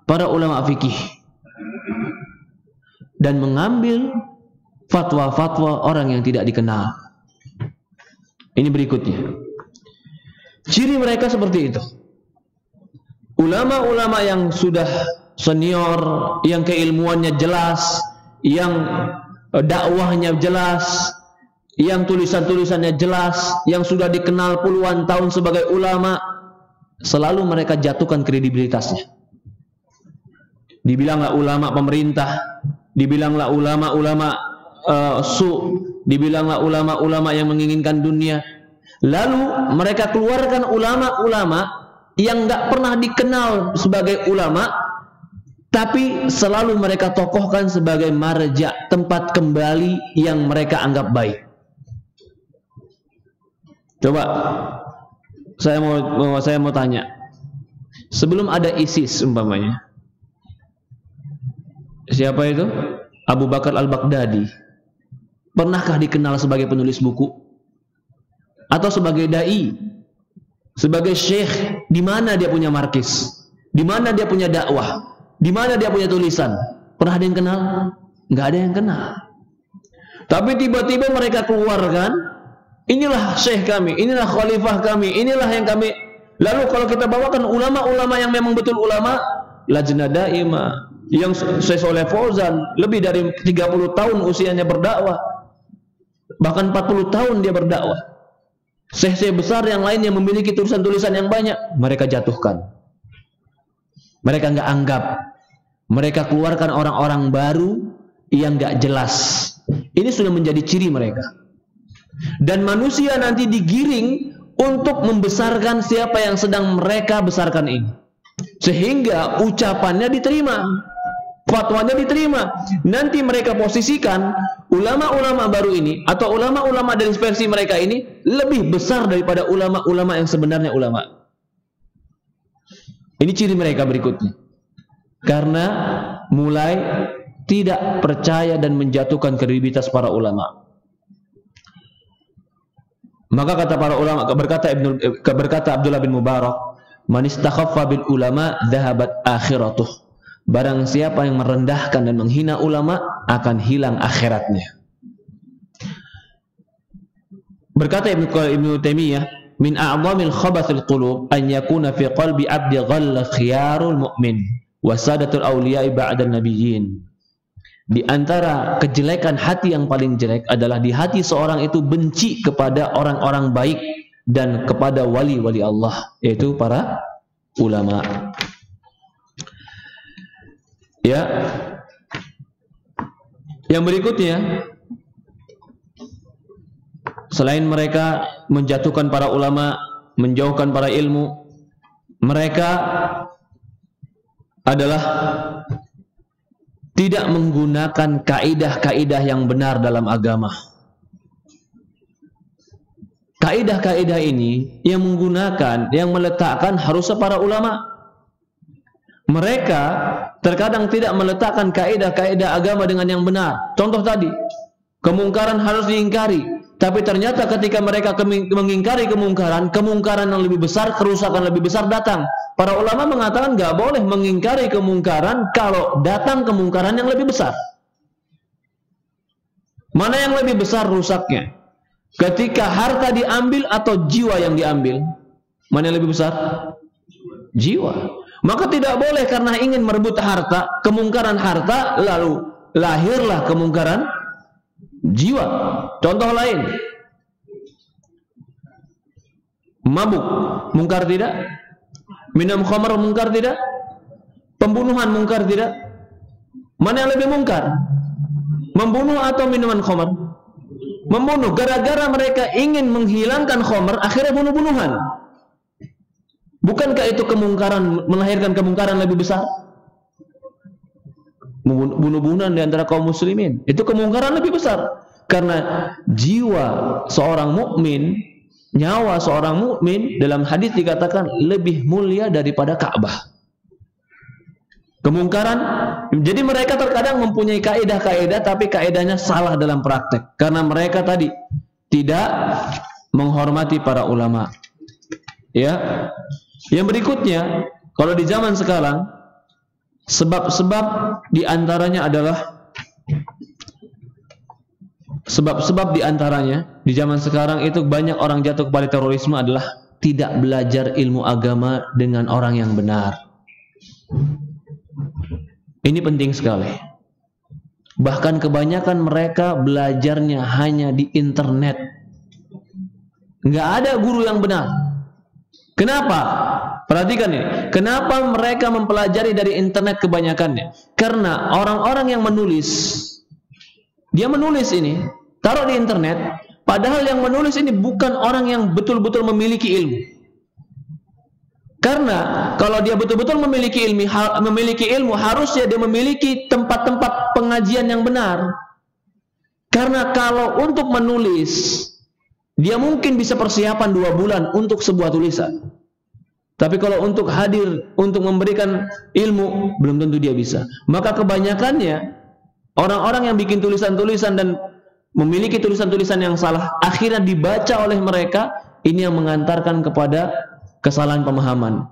para ulama fikih dan mengambil fatwa-fatwa orang yang tidak dikenal. Ini berikutnya. Ciri mereka seperti itu. Ulama-ulama yang sudah senior, yang keilmuannya jelas, yang dakwahnya jelas, yang tulisan-tulisannya jelas, yang sudah dikenal puluhan tahun sebagai ulama, selalu mereka jatuhkan kredibilitasnya. Dibilanglah ulama pemerintah, dibilanglah ulama-ulama dibilanglah ulama-ulama yang menginginkan dunia. Lalu mereka keluarkan ulama-ulama yang nggak pernah dikenal sebagai ulama, tapi selalu mereka tokohkan sebagai marja, tempat kembali yang mereka anggap baik. Coba saya mau tanya, sebelum ada ISIS umpamanya, siapa itu? Abu Bakar Al-Baghdadi. Pernahkah dikenal sebagai penulis buku? Atau sebagai dai? Sebagai syekh? Di mana dia punya markis? Di mana dia punya dakwah? Di mana dia punya tulisan? Pernah ada yang kenal? Nggak ada yang kenal. Tapi tiba-tiba mereka keluarkan, inilah syekh kami, inilah khalifah kami, inilah yang kami. Lalu kalau kita bawakan ulama-ulama yang memang betul ulama, Lajnah Daimah, yang Syekh Shalih Fauzan lebih dari 30 tahun usianya berdakwah, bahkan 40 tahun dia berdakwah. Syekh-syekh besar yang lain yang memiliki tulisan-tulisan yang banyak, mereka jatuhkan. Mereka nggak anggap. Mereka keluarkan orang-orang baru yang nggak jelas. Ini sudah menjadi ciri mereka. Dan manusia nanti digiring untuk membesarkan siapa yang sedang mereka besarkan ini. Sehingga ucapannya diterima, fatwanya diterima. Nanti mereka posisikan ulama-ulama baru ini atau ulama-ulama dari versi mereka ini lebih besar daripada ulama-ulama yang sebenarnya ulama. Ini ciri mereka berikutnya. Karena mulai tidak percaya dan menjatuhkan kredibilitas para ulama. Maka kata para ulama, berkata Abdullah bin Mubarak, man istakhaffa bil ulama dhahabat akhiratuh. Barang siapa yang merendahkan dan menghina ulama, akan hilang akhiratnya. Berkata Ibnu Taimiyah, min a'zamil khabathil qulub an yakuna fi qalbi 'abdi ghalla khiyarul mu'min wa sadatul awliya'i ba'da nabiyyin. Di antara kejelekan hati yang paling jelek adalah di hati seorang itu benci kepada orang-orang baik dan kepada wali-wali Allah, yaitu para ulama. Ya. Yang berikutnya, selain mereka menjatuhkan para ulama, menjauhkan para ilmu, mereka adalah tidak menggunakan kaidah-kaidah yang benar dalam agama. Kaidah-kaidah ini yang menggunakan, yang meletakkan harusnya para ulama. Mereka terkadang tidak meletakkan kaidah-kaidah agama dengan yang benar. Contoh tadi, kemungkaran harus diingkari. Tapi ternyata ketika mereka mengingkari kemungkaran, kemungkaran yang lebih besar, kerusakan lebih besar datang. Para ulama mengatakan nggak boleh mengingkari kemungkaran kalau datang kemungkaran yang lebih besar. Mana yang lebih besar rusaknya? Ketika harta diambil atau jiwa yang diambil? Mana yang lebih besar? Jiwa. Maka tidak boleh karena ingin merebut harta, kemungkaran harta, lalu lahirlah kemungkaran jiwa. Contoh lain, mabuk, mungkar tidak? Minum khamar, mungkar tidak? Pembunuhan, mungkar tidak? Mana yang lebih mungkar? Membunuh atau minuman khamar? Membunuh. Gara-gara mereka ingin menghilangkan khamar, akhirnya bunuh-bunuhan. Bukankah itu kemungkaran, melahirkan kemungkaran lebih besar? Bunuh-bunuhan di antara kaum muslimin, itu kemungkaran lebih besar. Karena jiwa seorang mukmin, nyawa seorang mukmin dalam hadis dikatakan lebih mulia daripada Ka'bah. Kemungkaran. Jadi mereka terkadang mempunyai kaidah-kaidah, tapi kaidahnya salah dalam praktek. Karena mereka tadi tidak menghormati para ulama. Ya. Yang berikutnya, kalau di zaman sekarang, sebab-sebab diantaranya adalah sebab-sebab diantaranya di zaman sekarang itu banyak orang jatuh kepada terorisme adalah tidak belajar ilmu agama dengan orang yang benar. Ini penting sekali. Bahkan kebanyakan mereka belajarnya hanya di internet. Nggak ada guru yang benar. Kenapa? Perhatikan nih. Kenapa mereka mempelajari dari internet kebanyakannya? Karena orang-orang yang menulis, dia menulis ini, taruh di internet, padahal yang menulis ini bukan orang yang betul-betul memiliki ilmu. Karena kalau dia betul-betul memiliki ilmu, harusnya dia memiliki tempat-tempat pengajian yang benar. Karena kalau untuk menulis, dia mungkin bisa persiapan 2 bulan untuk sebuah tulisan. Tapi kalau untuk hadir, untuk memberikan ilmu, belum tentu dia bisa. Maka kebanyakannya, orang-orang yang bikin tulisan-tulisan dan memiliki tulisan-tulisan yang salah, akhirnya dibaca oleh mereka, ini yang mengantarkan kepada kesalahan pemahaman.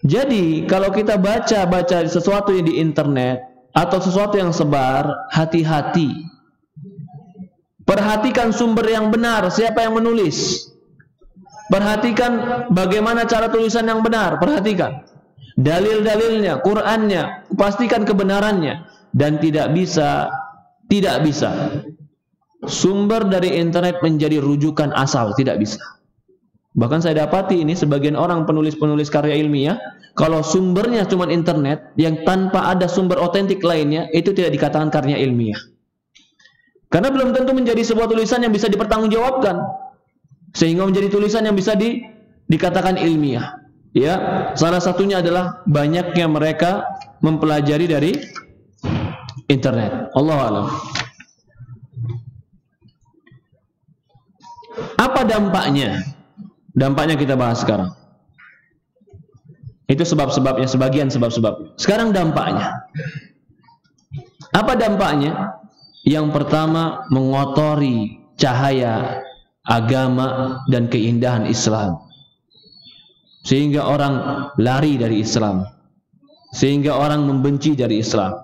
Jadi, kalau kita baca sesuatu yang di internet, atau sesuatu yang sebar, hati-hati. Perhatikan sumber yang benar, siapa yang menulis. Perhatikan bagaimana cara tulisan yang benar, perhatikan. Dalil-dalilnya, Qur'annya, pastikan kebenarannya. Dan tidak bisa sumber dari internet menjadi rujukan asal, tidak bisa. Bahkan saya dapati ini sebagian orang penulis-penulis karya ilmiah, kalau sumbernya cuma internet yang tanpa ada sumber otentik lainnya, itu tidak dikatakan karya ilmiah. Karena belum tentu menjadi sebuah tulisan yang bisa dipertanggungjawabkan, sehingga menjadi tulisan yang bisa dikatakan ilmiah. Ya, salah satunya adalah banyaknya mereka mempelajari dari internet. Allahu a'lam. Apa dampaknya? Dampaknya kita bahas sekarang. Itu sebab-sebabnya, sebagian sebab-sebabnya. Sekarang dampaknya. Apa dampaknya? Yang pertama, mengotori cahaya agama dan keindahan Islam. Sehingga orang lari dari Islam. Sehingga orang membenci dari Islam.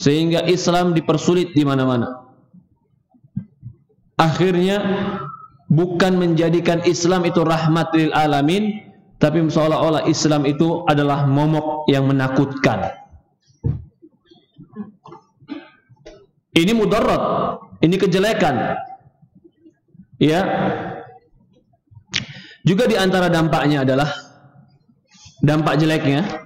Sehingga Islam dipersulit di mana-mana. Akhirnya bukan menjadikan Islam itu rahmat lil alamin, tapi seolah-olah Islam itu adalah momok yang menakutkan. Ini mudarat, ini kejelekan. Ya. Juga di antara dampaknya adalah dampak jeleknya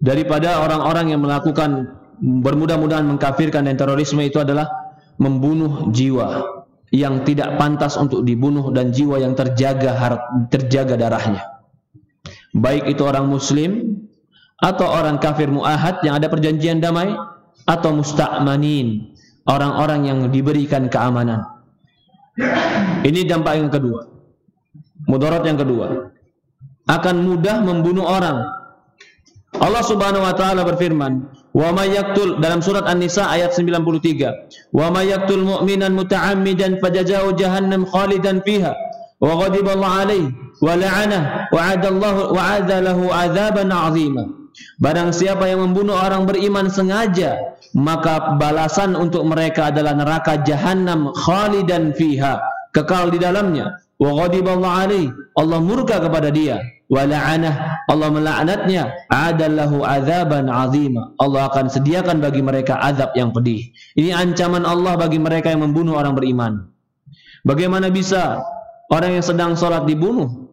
daripada orang-orang yang melakukan bermudah-mudahan mengkafirkan dan terorisme itu adalah membunuh jiwa yang tidak pantas untuk dibunuh dan jiwa yang terjaga darahnya. Baik itu orang muslim atau orang kafir muahad yang ada perjanjian damai, atau musta'manin, orang-orang yang diberikan keamanan. Ini dampak yang kedua. Mudarat yang kedua, akan mudah membunuh orang. Allah Subhanahu wa taala berfirman, "Wa may yaqtul," dalam surat An-Nisa ayat 93, "Wa may yaqtul mu'minan muta'ammidan fajazaa'u jahannam khalidan fiha wa ghadiba Allah 'alaihi wa la'anahu wa 'adda lahu 'adzaban 'azima." Barang siapa yang membunuh orang beriman sengaja, maka balasan untuk mereka adalah neraka jahanam khalidan fiha, kekal di dalamnya. Wa ghadiba Allah 'alaihi, Allah murka kepada dia. Wa la'anah, Allah melaknatnya. Adallahu 'adzaban 'azima, Allah akan sediakan bagi mereka azab yang pedih. Ini ancaman Allah bagi mereka yang membunuh orang beriman. Bagaimana bisa orang yang sedang sholat dibunuh?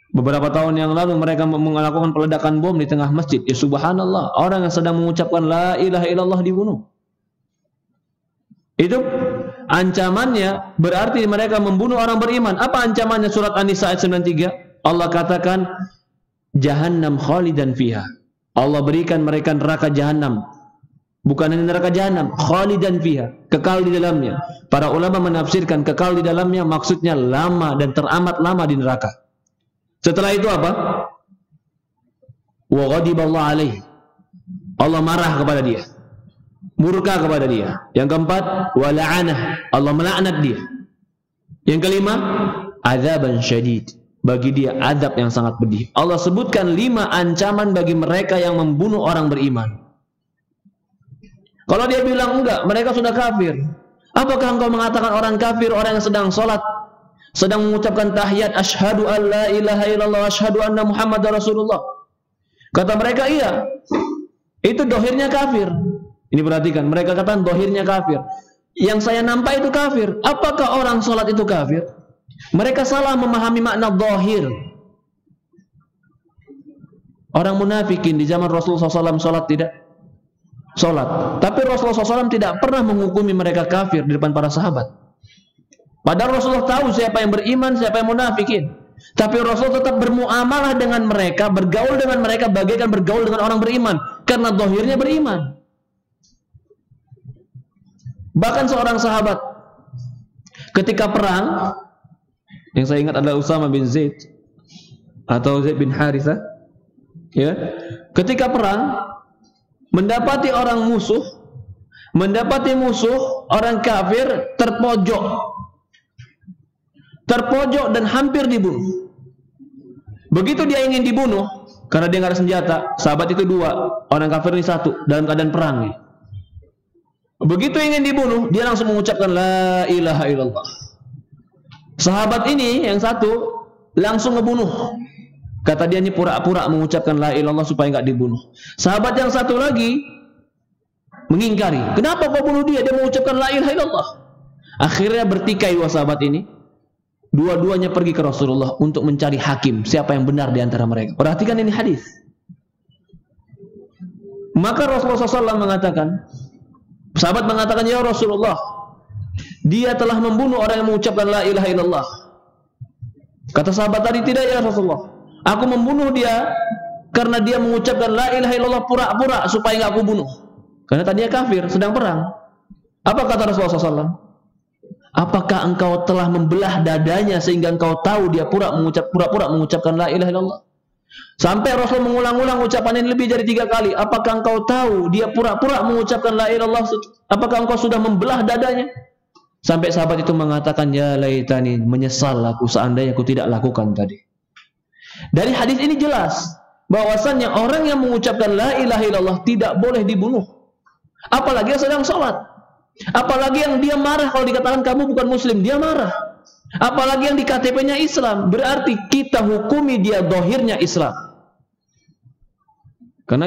Beberapa tahun yang lalu mereka melakukan peledakan bom di tengah masjid. Ya subhanallah, orang yang sedang mengucapkan la ilaha illallah dibunuh. Itu ancamannya, berarti mereka membunuh orang beriman. Apa ancamannya? Surat An-Nisa ayat 93. Allah katakan jahannam khalidan fiha. Allah berikan mereka neraka jahanam. Bukan hanya neraka jahanam, khalidan fiha, kekal di dalamnya. Para ulama menafsirkan kekal di dalamnya maksudnya lama dan teramat lama di neraka. Setelah itu apa? Wa ghadiba Allah alaihi, Allah marah kepada dia, murka kepada dia. Yang keempat, wa la'anah, Allah melaknat dia. Yang kelima, azaban syadid, bagi dia azab yang sangat pedih. Allah sebutkan 5 ancaman bagi mereka yang membunuh orang beriman. Kalau dia bilang enggak, mereka sudah kafir, Apakah engkau mengatakan orang kafir, orang yang sedang sholat, sedang mengucapkan tahiyat, asyhadu an la ilaha illallah, asyhadu anna Muhammadar Rasulullah? Kata mereka, iya. Itu dohirnya kafir. Ini perhatikan, mereka katakan dohirnya kafir. Yang saya nampak itu kafir. Apakah orang sholat itu kafir? Mereka salah memahami makna dohir. Orang munafikin di zaman Rasulullah SAW sholat tidak? Sholat. Tapi Rasulullah SAW tidak pernah menghukumi mereka kafir di depan para sahabat. Padahal Rasulullah tahu siapa yang beriman, siapa yang munafikin. Tapi Rasulullah tetap bermuamalah dengan mereka, bergaul dengan mereka bagaikan bergaul dengan orang beriman. Karena dohirnya beriman. Bahkan seorang sahabat ketika perang, yang saya ingat adalah Usama bin Zaid atau Zaid bin Harithah, ya, ketika perang mendapati orang musuh, orang kafir terpojok dan hampir dibunuh. Begitu dia ingin dibunuh, karena dia nggak ada senjata, sahabat itu dua, orang kafir ini satu, dalam keadaan perang. Begitu ingin dibunuh, dia langsung mengucapkan la ilaha illallah. Sahabat ini yang satu langsung ngebunuh. Kata dia ini pura-pura mengucapkan la ilaha illallah supaya nggak dibunuh. Sahabat yang satu lagi mengingkari. Kenapa kau bunuh dia? Dia mengucapkan la ilaha illallah. Akhirnya bertikai dua sahabat ini. Dua-duanya pergi ke Rasulullah untuk mencari hakim, siapa yang benar di antara mereka. Perhatikan ini hadis. Maka Rasulullah SAW mengatakan, sahabat mengatakan, ya Rasulullah, dia telah membunuh orang yang mengucapkan la ilaha illallah. Kata sahabat tadi, tidak ya Rasulullah, aku membunuh dia karena dia mengucapkan la ilaha illallah pura-pura supaya nggak aku bunuh. Karena tadinya kafir, sedang perang. Apa kata Rasulullah SAW? Apakah engkau telah membelah dadanya sehingga engkau tahu dia pura-pura mengucapkan la ilaha illallah? Sampai Rasul mengulang-ulang ucapan ini lebih dari 3 kali. Apakah engkau tahu dia pura-pura mengucapkan la ilaha illallah? Apakah engkau sudah membelah dadanya? Sampai sahabat itu mengatakan, ya laitani, menyesal aku seandainya aku tidak lakukan tadi. Dari hadis ini jelas bahwasannya orang yang mengucapkan la ilaha illallah tidak boleh dibunuh. Apalagi yang sedang sholat. Apalagi yang dia marah kalau dikatakan kamu bukan muslim, dia marah. Apalagi yang di KTP-nya Islam, berarti kita hukumi dia dohirnya Islam. Karena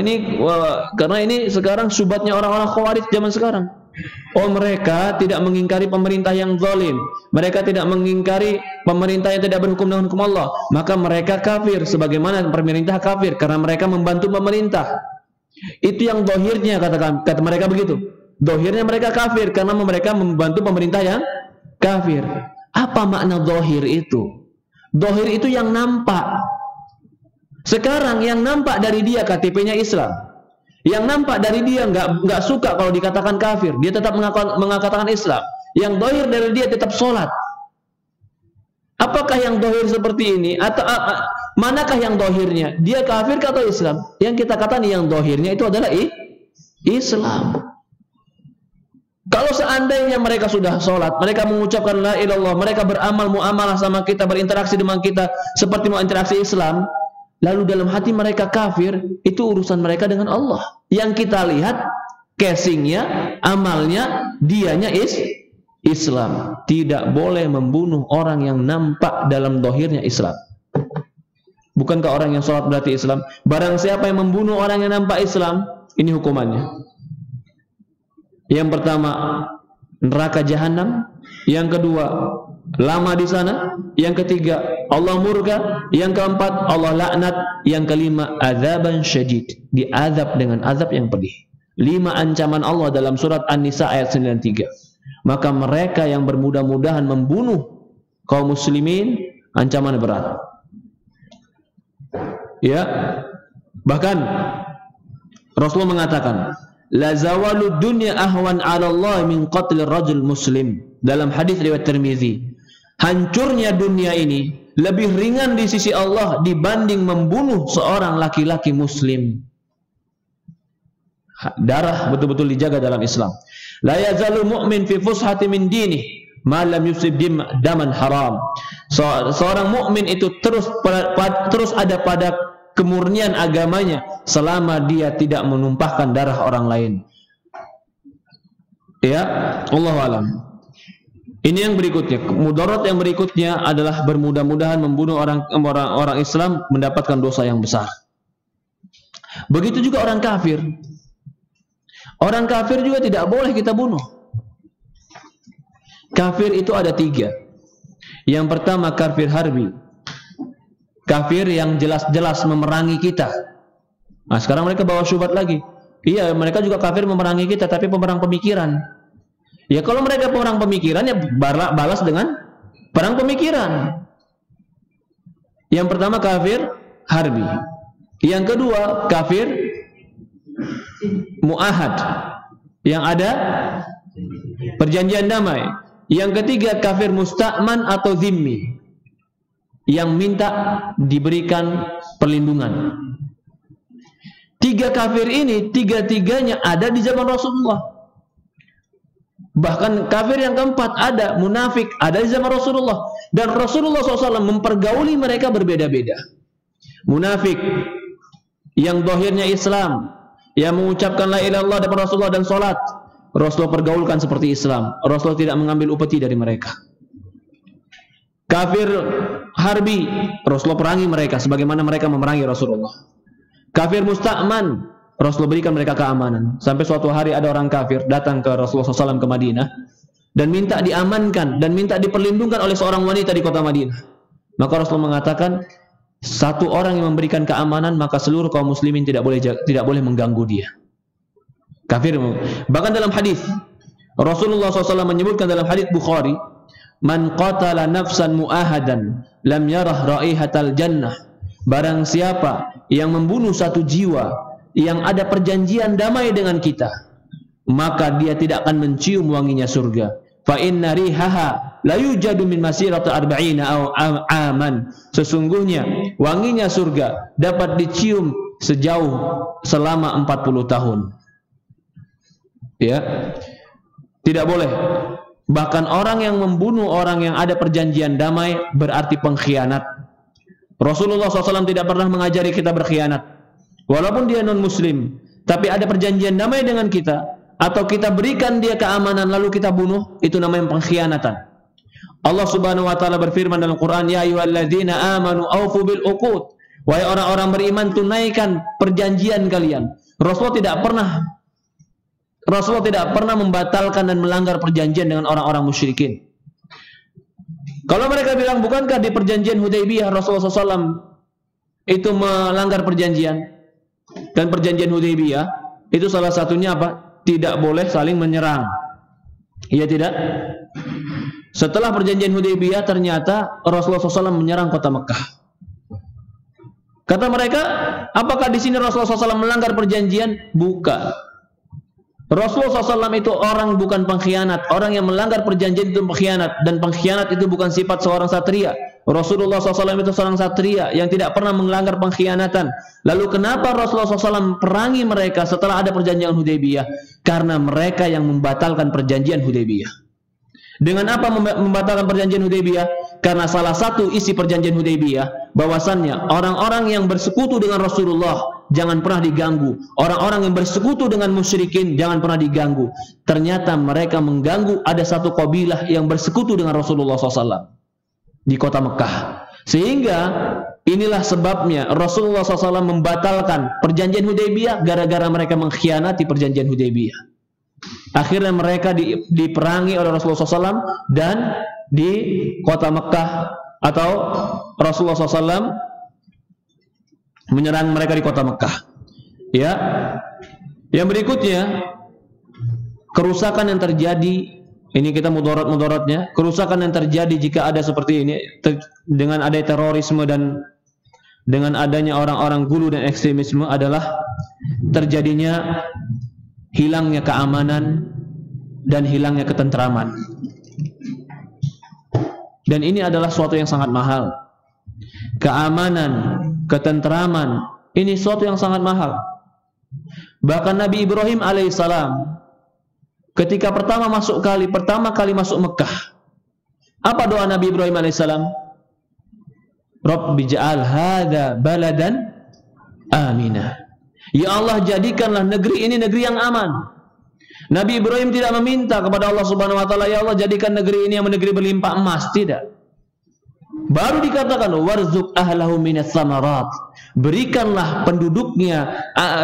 ini sekarang syubhatnya orang-orang Khawarij zaman sekarang. Oh, mereka tidak mengingkari pemerintah yang zalim, mereka tidak mengingkari pemerintah yang tidak berhukum dengan hukum Allah, maka mereka kafir. Sebagaimana pemerintah kafir karena mereka membantu pemerintah. Itu yang dohirnya, kata mereka begitu. Dohirnya mereka kafir karena mereka membantu pemerintah yang kafir. Apa makna dohir itu? Dohir itu yang nampak. Sekarang yang nampak dari dia KTP-nya Islam. Yang nampak dari dia nggak suka kalau dikatakan kafir, dia tetap mengatakan Islam. Yang dohir dari dia tetap sholat. Apakah yang dohir seperti ini? Atau manakah yang dohirnya? Dia kafir atau Islam? Yang kita katakan yang dohirnya itu adalah Islam. Kalau seandainya mereka sudah sholat, mereka mengucapkan la ilallah, mereka beramal muamalah sama kita, berinteraksi dengan kita seperti mau interaksi Islam, lalu dalam hati mereka kafir, itu urusan mereka dengan Allah. Yang kita lihat casingnya, amalnya, dianya Islam. Tidak boleh membunuh orang yang nampak dalam dohirnya Islam. Bukankah orang yang sholat berarti Islam? Barang siapa yang membunuh orang yang nampak Islam, ini hukumannya. Yang pertama, neraka jahanam. Yang kedua, lama di sana. Yang ketiga, Allah murka. Yang keempat, Allah laknat. Yang kelima, azaban syadid, diazab dengan azab yang pedih. 5 ancaman Allah dalam surat An-Nisa ayat 93. Maka mereka yang bermudah-mudahan membunuh kaum muslimin, ancaman berat. Ya, bahkan Rasulullah mengatakan, la zawalud dunya ahwan 'ala Allah min qatl rajul muslim. Dalam hadis riwayat Tirmizi, hancurnya dunia ini lebih ringan di sisi Allah dibanding membunuh seorang laki-laki muslim. Darah betul-betul dijaga dalam Islam. La yazalu mu'min fi fushati min dinih ma lam yusib daman haram. Seorang mukmin itu terus ada pada kemurnian agamanya selama dia tidak menumpahkan darah orang lain. Ya, Allahu a'lam. Ini yang berikutnya. Mudarat yang berikutnya adalah bermudah-mudahan membunuh orang Islam mendapatkan dosa yang besar. Begitu juga orang kafir. Orang kafir juga tidak boleh kita bunuh. Kafir itu ada 3. Yang pertama kafir harbi. Kafir yang jelas-jelas memerangi kita. Nah, sekarang mereka bawa syubhat lagi. Iya, mereka juga kafir memerangi kita, tapi pemerang pemikiran. Ya kalau mereka perang pemikiran, ya balas dengan perang pemikiran. Yang pertama kafir harbi. Yang kedua kafir muahad, yang ada perjanjian damai. Yang ketiga kafir musta'man atau zimmi, yang minta diberikan perlindungan. 3 kafir ini, 3-tiganya ada di zaman Rasulullah. Bahkan kafir yang keempat ada, munafik, ada di zaman Rasulullah. Dan Rasulullah SAW mempergauli mereka berbeda-beda. Munafik yang zahirnya Islam, yang mengucapkan la ilaha illallah depan Rasulullah dan sholat, Rasulullah pergaulkan seperti Islam. Rasulullah tidak mengambil upeti dari mereka. Kafir harbi, Rasulullah perangi mereka sebagaimana mereka memerangi Rasulullah. Kafir musta'man, Rasulullah berikan mereka keamanan. Sampai suatu hari ada orang kafir datang ke Rasulullah SAW ke Madinah dan minta diamankan dan minta diperlindungkan oleh seorang wanita di kota Madinah. Maka Rasulullah mengatakan, satu orang yang memberikan keamanan, maka seluruh kaum muslimin tidak boleh mengganggu dia. Kafir. Bahkan dalam hadis Rasulullah SAW menyebutkan dalam hadis Bukhari, man qatala nafsan muahadan lam yarah raihatal jannah. Barang siapa yang membunuh satu jiwa yang ada perjanjian damai dengan kita, maka dia tidak akan mencium wanginya surga. Fa inna rihaha la yujadu min masirati 40 aw aman. Sesungguhnya wanginya surga dapat dicium selama 40 tahun. Ya. Tidak boleh. Bahkan orang yang membunuh orang yang ada perjanjian damai berarti pengkhianat. Rasulullah SAW tidak pernah mengajari kita berkhianat. Walaupun dia non-muslim, tapi ada perjanjian damai dengan kita, atau kita berikan dia keamanan lalu kita bunuh, itu namanya pengkhianatan. Allah Subhanahu wa taala berfirman dalam Quran, ya ayyuhalladzina amanu aufu bil uqud. Wahai orang-orang beriman, tunaikan perjanjian kalian. Rasulullah tidak pernah membatalkan dan melanggar perjanjian dengan orang-orang musyrikin. Kalau mereka bilang, bukankah di perjanjian Hudaybiyah Rasulullah SAW itu melanggar perjanjian? Dan perjanjian Hudaybiyah itu salah satunya apa? Tidak boleh saling menyerang. Iya tidak? Setelah perjanjian Hudaybiyah ternyata Rasulullah SAW menyerang kota Mekah. Kata mereka, apakah di sini Rasulullah SAW melanggar perjanjian? Bukan. Rasulullah SAW itu orang bukan pengkhianat. Orang yang melanggar perjanjian itu pengkhianat, dan pengkhianat itu bukan sifat seorang satria. Rasulullah SAW itu seorang satria yang tidak pernah melanggar pengkhianatan. Lalu kenapa Rasulullah SAW perangi mereka setelah ada perjanjian Hudaybiyah? Karena mereka yang membatalkan perjanjian Hudaybiyah. Dengan apa membatalkan perjanjian Hudaybiyah? Karena salah satu isi perjanjian Hudaybiyah bahwasannya orang-orang yang bersekutu dengan Rasulullah jangan pernah diganggu. Orang-orang yang bersekutu dengan musyrikin jangan pernah diganggu. Ternyata mereka mengganggu ada satu kabilah yang bersekutu dengan Rasulullah SAW di kota Mekah. Sehingga inilah sebabnya Rasulullah SAW membatalkan perjanjian Hudaybiyah gara-gara mereka mengkhianati perjanjian Hudaybiyah. Akhirnya mereka diperangi oleh Rasulullah SAW dan di kota Mekah, atau Rasulullah SAW menyerang mereka di kota Mekah. Ya. Yang berikutnya, kerusakan yang terjadi. Ini kita mudarat-mudaratnya. Kerusakan yang terjadi jika ada seperti ini, dengan ada terorisme dan dengan adanya orang-orang gulu dan ekstremisme, adalah terjadinya hilangnya keamanan dan hilangnya ketentraman. Dan ini adalah suatu yang sangat mahal. Keamanan, ketentraman, ini suatu yang sangat mahal. Bahkan Nabi Ibrahim alaihissalam ketika pertama kali masuk Mekah, apa doa Nabi Ibrahim alaihissalam? Rabbi ja'al hadza baladan amina. Ya Allah, jadikanlah negeri ini negeri yang aman. Nabi Ibrahim tidak meminta kepada Allah Subhanahu wa taala, ya Allah jadikan negeri ini yang negeri berlimpah emas, tidak. Baru dikatakan warzuq ahlahu minas samarat. Berikanlah penduduknya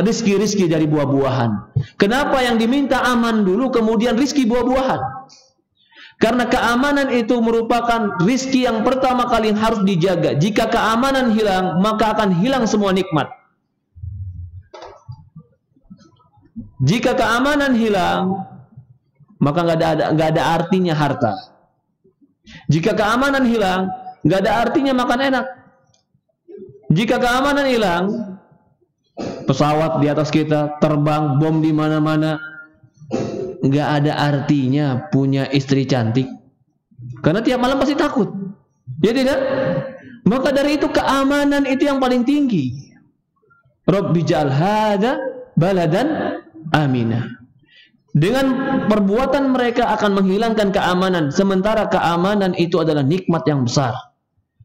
rizki-rizki dari buah-buahan. Kenapa yang diminta aman dulu kemudian rizki buah-buahan? Karena keamanan itu merupakan rizki yang pertama kali harus dijaga. Jika keamanan hilang, maka akan hilang semua nikmat. Jika keamanan hilang, maka nggak ada artinya harta. Jika keamanan hilang, nggak ada artinya makan enak. Jika keamanan hilang, pesawat di atas kita terbang, bom di mana-mana, nggak ada artinya punya istri cantik, karena tiap malam pasti takut, ya tidak? Maka dari itu keamanan itu yang paling tinggi. Rabbi ja'al hadza baladan aminah. Dengan perbuatan mereka akan menghilangkan keamanan, sementara keamanan itu adalah nikmat yang besar.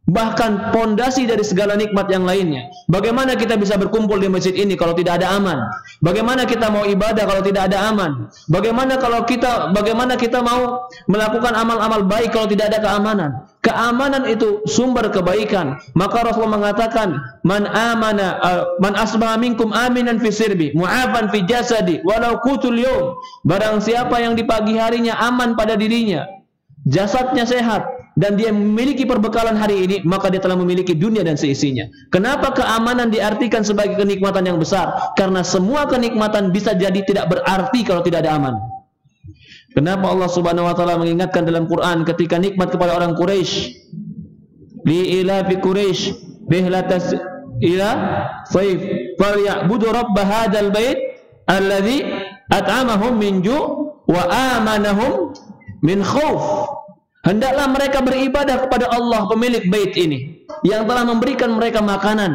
Bahkan pondasi dari segala nikmat yang lainnya. Bagaimana kita bisa berkumpul di masjid ini kalau tidak ada aman? Bagaimana kita mau ibadah kalau tidak ada aman? Bagaimana kita mau melakukan amal-amal baik kalau tidak ada keamanan? Keamanan itu sumber kebaikan. Maka Rasulullah mengatakan, man asbaha minkum aminan fi sirbi, mu'afan fi jasadi, walau qutul yawm. Barang siapa yang di pagi harinya aman pada dirinya, jasadnya sehat, dan dia memiliki perbekalan hari ini, maka dia telah memiliki dunia dan seisinya. Kenapa keamanan diartikan sebagai kenikmatan yang besar? Karena semua kenikmatan bisa jadi tidak berarti kalau tidak ada aman. Kenapa Allah Subhanahu wa taala mengingatkan dalam Quran ketika nikmat kepada orang Quraisy? Li ila fi Quraisy rihlatas ila sayf falyabudu rabb hadzal bait alladzi at'amahum min ju' wa amanahum min khauf. Hendaklah mereka beribadah kepada Allah pemilik bait ini yang telah memberikan mereka makanan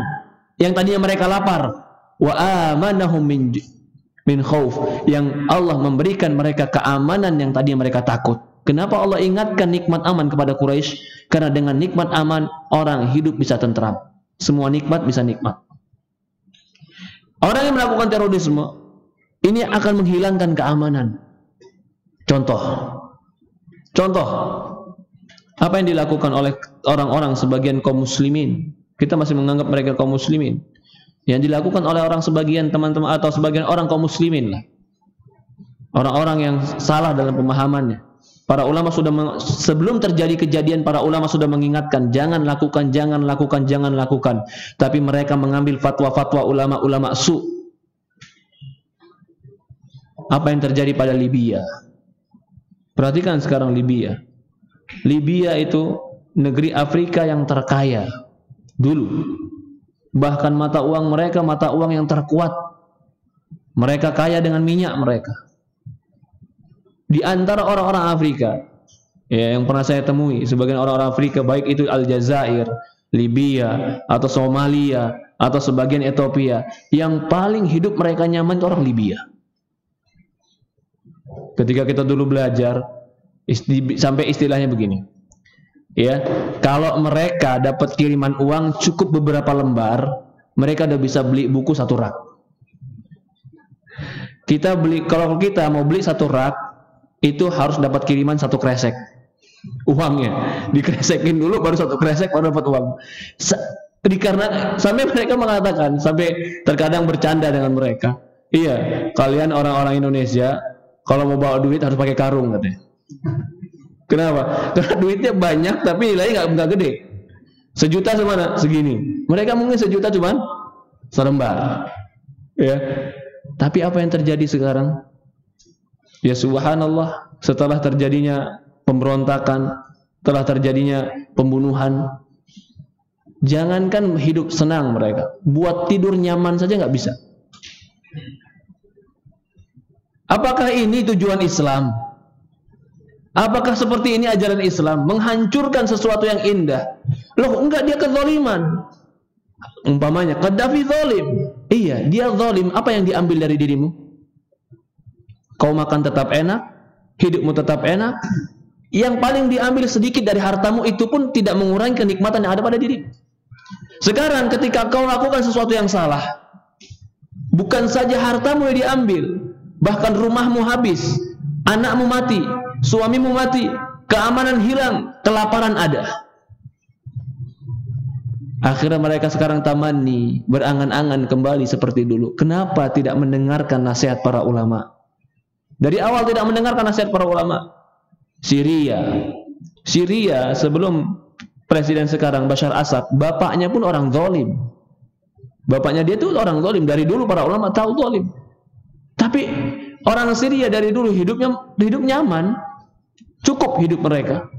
yang tadinya mereka lapar, wa amanahum min khauf, yang Allah memberikan mereka keamanan yang tadinya mereka takut. Kenapa Allah ingatkan nikmat aman kepada Quraisy? Karena dengan nikmat aman orang hidup bisa tentram. Semua nikmat bisa nikmat. Orang yang melakukan terorisme ini akan menghilangkan keamanan. Contoh apa yang dilakukan oleh orang-orang sebagian kaum muslimin, kita masih menganggap mereka kaum muslimin, yang dilakukan oleh orang sebagian teman-teman atau sebagian orang kaum muslimin lah, orang-orang yang salah dalam pemahamannya. Para ulama sudah sebelum terjadi kejadian, para ulama sudah mengingatkan jangan lakukan, jangan lakukan, jangan lakukan, tapi mereka mengambil fatwa-fatwa ulama-ulama su. Apa yang terjadi pada Libya? Perhatikan sekarang Libya. Libya itu negeri Afrika yang terkaya dulu. Bahkan mata uang mereka mata uang yang terkuat. Mereka kaya dengan minyak mereka. Di antara orang-orang Afrika, ya, yang pernah saya temui, sebagian orang-orang Afrika, baik itu Aljazair, Libya, atau Somalia, atau sebagian Ethiopia, yang paling hidup mereka nyaman itu orang Libya. Ketika kita dulu belajar, sampai istilahnya begini, ya, kalau mereka dapat kiriman uang cukup beberapa lembar, mereka udah bisa beli buku satu rak. Kalau kita mau beli satu rak, itu harus dapat kiriman satu kresek uangnya, dikresekin dulu baru satu kresek baru dapat uang. Karena sampai mereka mengatakan, sampai terkadang bercanda dengan mereka, iya, kalian orang-orang Indonesia kalau mau bawa duit harus pakai karung, katanya. Kenapa? Karena duitnya banyak tapi nilainya nggak gede. 1 juta semana segini. Mereka mungkin 1 juta cuman selembar. Ya. Tapi apa yang terjadi sekarang? Ya subhanallah, setelah terjadinya pemberontakan, setelah terjadinya pembunuhan, jangankan hidup senang mereka, buat tidur nyaman saja nggak bisa. Apakah ini tujuan Islam? Apakah seperti ini ajaran Islam? Menghancurkan sesuatu yang indah. Loh, enggak, dia kezaliman. Umpamanya Qaddafi zalim. Iya, dia zalim. Apa yang diambil dari dirimu? Kau makan tetap enak, hidupmu tetap enak. Yang paling diambil sedikit dari hartamu itu pun tidak mengurangi kenikmatan yang ada pada dirimu. Sekarang ketika kau lakukan sesuatu yang salah, bukan saja hartamu yang diambil, Bahkan rumahmu habis, anakmu mati, suamimu mati, keamanan hilang, kelaparan ada. Akhirnya mereka sekarang tamanni, berangan-angan kembali seperti dulu. Kenapa tidak mendengarkan nasihat para ulama? Dari awal tidak mendengarkan nasihat para ulama. Syria sebelum presiden sekarang Bashar Assad, bapaknya pun orang zalim. Bapaknya dia tuh orang zalim. Dari dulu para ulama tahu zalim. Tapi orang Syria dari dulu hidup nyaman, cukup hidup mereka.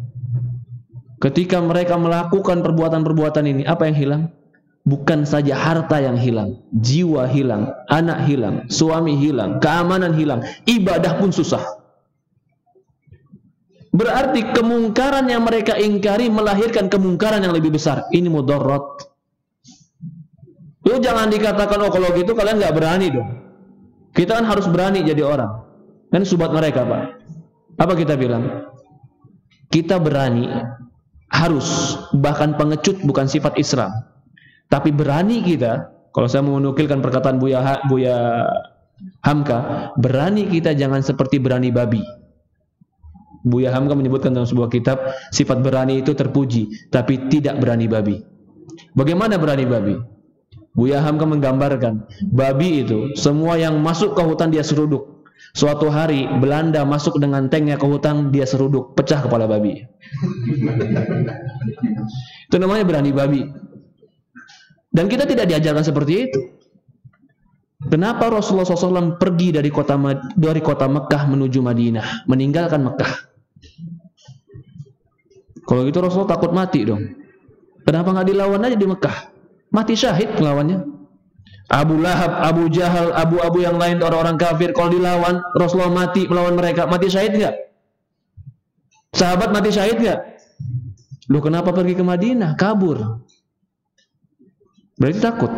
Ketika mereka melakukan perbuatan-perbuatan ini, apa yang hilang? Bukan saja harta yang hilang, jiwa hilang, anak hilang, suami hilang, keamanan hilang, ibadah pun susah. Berarti kemungkaran yang mereka ingkari melahirkan kemungkaran yang lebih besar. Ini mudarat. Lu jangan dikatakan, oh kalau gitu kalian nggak berani dong. Kita kan harus berani jadi orang. Kan subat mereka, Pak. Apa kita bilang? Kita berani. Harus, bahkan pengecut bukan sifat Islam. Tapi berani kita, kalau saya mau menukilkan perkataan Buya Hamka, berani kita jangan seperti berani babi. Buya Hamka menyebutkan dalam sebuah kitab, sifat berani itu terpuji, tapi tidak berani babi. Bagaimana berani babi? Buya Hamka menggambarkan, babi itu, semua yang masuk ke hutan dia seruduk. Suatu hari Belanda masuk dengan tanknya ke hutan, dia seruduk, pecah kepala babi. Itu namanya berani babi. Dan kita tidak diajarkan seperti itu. Kenapa Rasulullah SAW pergi dari kota Mekah menuju Madinah, meninggalkan Mekah? Kalau gitu Rasulullah takut mati dong. Kenapa nggak dilawan aja di Mekah? Mati syahid lawannya. Abu Lahab, Abu Jahal, abu-abu yang lain, orang-orang kafir, kalau dilawan, Rasulullah mati melawan mereka, mati syahid nggak? Sahabat mati syahid nggak? Loh, kenapa pergi ke Madinah? Kabur. Berarti takut.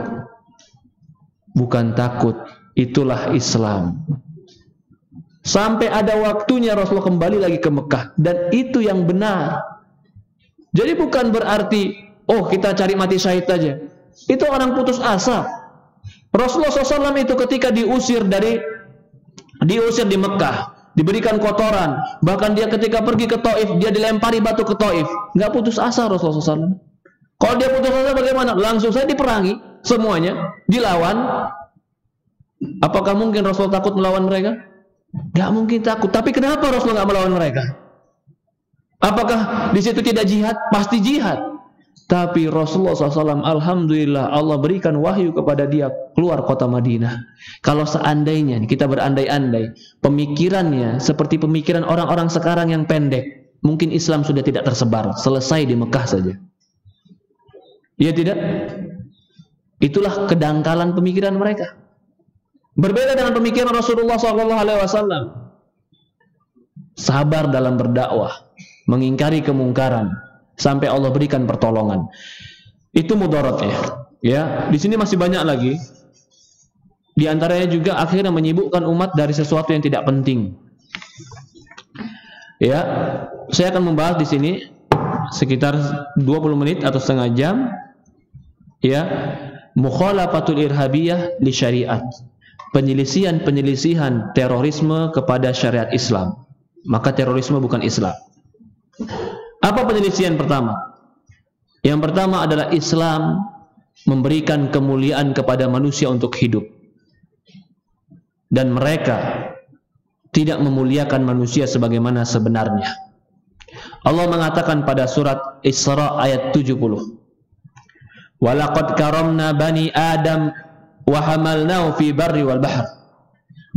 Bukan takut, itulah Islam. Sampai ada waktunya Rasulullah kembali lagi ke Mekah, dan itu yang benar. Jadi bukan berarti, oh kita cari mati syahid saja. Itu orang putus asa. Rasulullah SAW itu ketika diusir di Mekah, diberikan kotoran, bahkan dia ketika pergi ke Taif, dia dilempari batu ke Taif, nggak putus asa Rasulullah SAW. Kalau dia putus asa bagaimana? Langsung saya diperangi semuanya, dilawan. Apakah mungkin Rasul takut melawan mereka? Nggak mungkin takut. Tapi kenapa Rasul nggak melawan mereka? Apakah di situ tidak jihad? Pasti jihad. Tapi Rasulullah SAW, alhamdulillah, Allah berikan wahyu kepada dia keluar kota Madinah. Kalau seandainya kita berandai-andai, pemikirannya seperti pemikiran orang-orang sekarang yang pendek, mungkin Islam sudah tidak tersebar, selesai di Mekah saja. Iya tidak? Itulah kedangkalan pemikiran mereka. Berbeda dengan pemikiran Rasulullah SAW. Sabar dalam berdakwah, mengingkari kemungkaran, sampai Allah berikan pertolongan. Itu mudaratnya. Ya, di sini masih banyak lagi. Di antaranya juga akhirnya menyibukkan umat dari sesuatu yang tidak penting. Ya, saya akan membahas di sini sekitar 20 menit atau setengah jam. Ya, mukhalafatul irhabiyah li syariat. Penyelisihan terorisme kepada syariat Islam. Maka terorisme bukan Islam. Apa penyelisihan pertama? Yang pertama adalah Islam memberikan kemuliaan kepada manusia untuk hidup. Dan mereka tidak memuliakan manusia sebagaimana sebenarnya. Allah mengatakan pada surat Isra ayat 70. Walaqad karamna bani Adam wa hamalnahu fi barri wal bahr.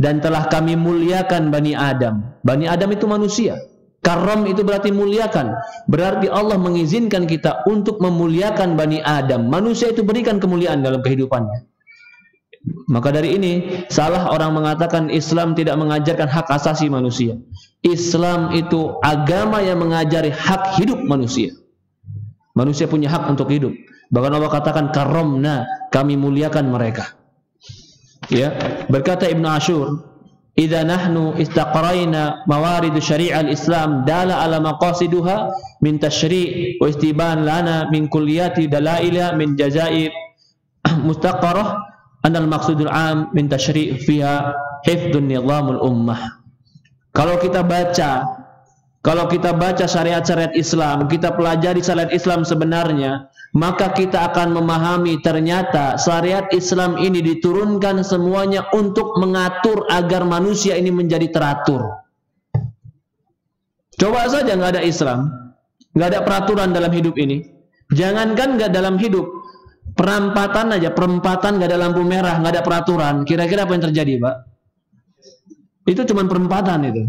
Dan telah kami muliakan Bani Adam. Bani Adam itu manusia. Karam itu berarti muliakan. Berarti Allah mengizinkan kita untuk memuliakan Bani Adam. Manusia itu berikan kemuliaan dalam kehidupannya. Maka dari ini salah orang mengatakan Islam tidak mengajarkan hak asasi manusia. Islam itu agama yang mengajari hak hidup manusia. Manusia punya hak untuk hidup. Bahkan Allah katakan karamna, kami muliakan mereka. Ya, berkata Ibnu Ashur, idza nahnu istaqrayna mawarid syari'ah al-Islam dala ala maqasiduha min tashri' wa istiban lana min kulliyati dalailha min jazair mustaqarrah anal maqsudul 'am min tasyri' fiha hifdzun nizamul ummah. Kalau kita baca syariat-syariat Islam, kita pelajari syariat Islam sebenarnya, maka kita akan memahami ternyata syariat Islam ini diturunkan semuanya untuk mengatur agar manusia ini menjadi teratur. Coba saja nggak ada Islam, nggak ada peraturan dalam hidup ini. Jangankan nggak dalam hidup, perempatan aja, perempatan nggak ada lampu merah, nggak ada peraturan. Kira-kira apa yang terjadi, Pak? Itu cuma perempatan itu.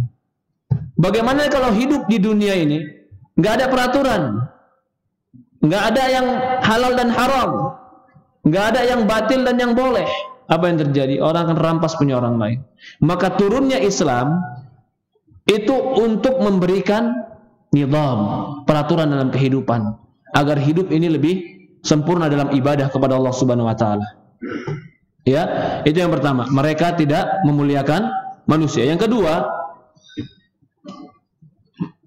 Bagaimana kalau hidup di dunia ini nggak ada peraturan, nggak ada yang halal dan haram, nggak ada yang batil dan yang boleh? Apa yang terjadi? Orang akan rampas punya orang lain. Maka turunnya Islam itu untuk memberikan nizam, peraturan dalam kehidupan, agar hidup ini lebih sempurna dalam ibadah kepada Allah Subhanahu wa taala. Ya, itu yang pertama. Mereka tidak memuliakan manusia. Yang kedua,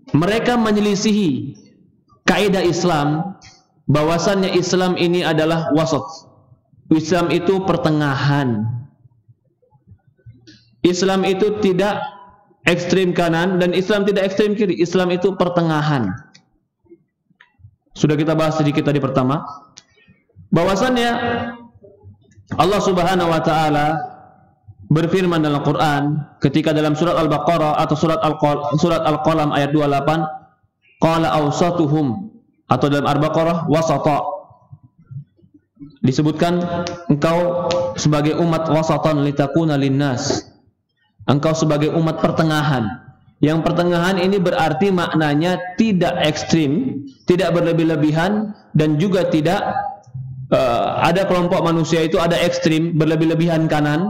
mereka menyelisihi kaidah Islam, bahwasannya Islam ini adalah wasat. Islam itu pertengahan. Islam itu tidak ekstrem kanan dan Islam tidak ekstrem kiri. Islam itu pertengahan. Sudah kita bahas sedikit tadi pertama, bahwasannya Allah Subhanahu wa taala berfirman dalam Quran ketika dalam surat Al-Baqarah atau surat Al-Qalam ayat 28, qala awsatuhum, atau dalam Al-Baqarah wasata, disebutkan engkau sebagai umat wasatan litakuna linnas, engkau sebagai umat pertengahan. Yang pertengahan ini berarti maknanya tidak ekstrim, tidak berlebih-lebihan, dan juga tidak ada kelompok manusia itu ada ekstrim, berlebih-lebihan kanan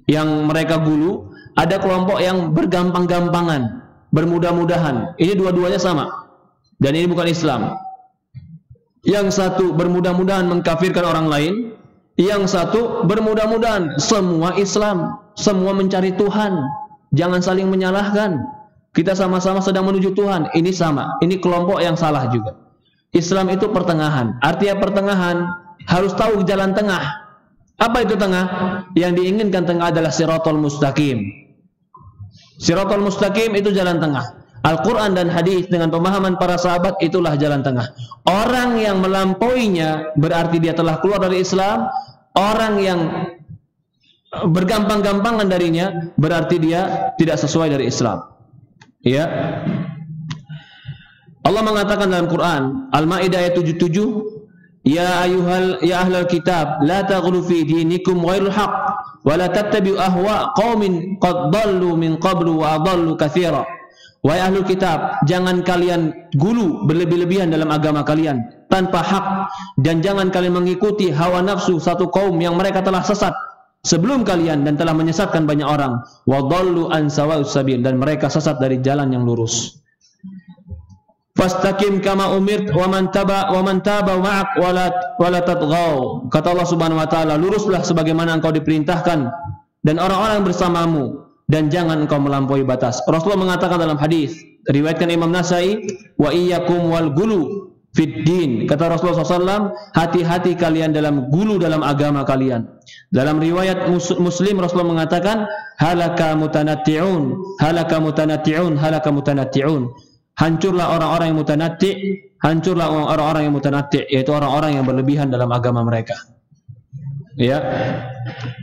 yang mereka gulu, ada kelompok yang bergampang-gampangan, bermudah-mudahan. Ini dua-duanya sama, dan ini bukan Islam. Yang satu bermudah-mudahan mengkafirkan orang lain, yang satu bermudah-mudahan semua Islam, semua mencari Tuhan, jangan saling menyalahkan, kita sama-sama sedang menuju Tuhan. Ini sama, ini kelompok yang salah juga. Islam itu pertengahan. Artinya pertengahan harus tahu jalan tengah. Apa itu tengah? Yang diinginkan tengah adalah siratal mustaqim. Siratal mustaqim itu jalan tengah. Al-Quran dan hadis dengan pemahaman para sahabat itulah jalan tengah. Orang yang melampauinya berarti dia telah keluar dari Islam. Orang yang bergampang-gampangan darinya berarti dia tidak sesuai dari Islam. Ya. Allah mengatakan dalam Quran Al-Maidah ayat 77, ya ahlal kitab la taghlu fi dinikum ghairul haqq wa la tattabi'u ahwa qaumin qad dallu min qablu wa adallu katsira. Wahai ahlul kitab, jangan kalian gulu berlebih-lebihan dalam agama kalian tanpa hak, dan jangan kalian mengikuti hawa nafsu satu kaum yang mereka telah sesat sebelum kalian dan telah menyesatkan banyak orang. Wa dallu an sawa'us sabil, dan mereka sesat dari jalan yang lurus. Fastaqim kama umirt wa man taba ma'ak wa la tatghaw. Kata Allah Subhanahu wa taala, luruslah sebagaimana engkau diperintahkan dan orang-orang bersamamu, dan jangan engkau melampaui batas. Rasulullah mengatakan dalam hadis riwayatkan Imam Nasai, wa iyyakum wal gulu fid din. Kata Rasulullah SAW, hati-hati kalian dalam gulu dalam agama kalian. Dalam riwayat Muslim Rasulullah mengatakan, halaka mutanatti'un, halaka mutanatti'un, halaka mutanatti'un. Hancurlah orang-orang yang mutanatti', hancurlah orang-orang yang mutanatti', yaitu orang-orang yang berlebihan dalam agama mereka. Ya.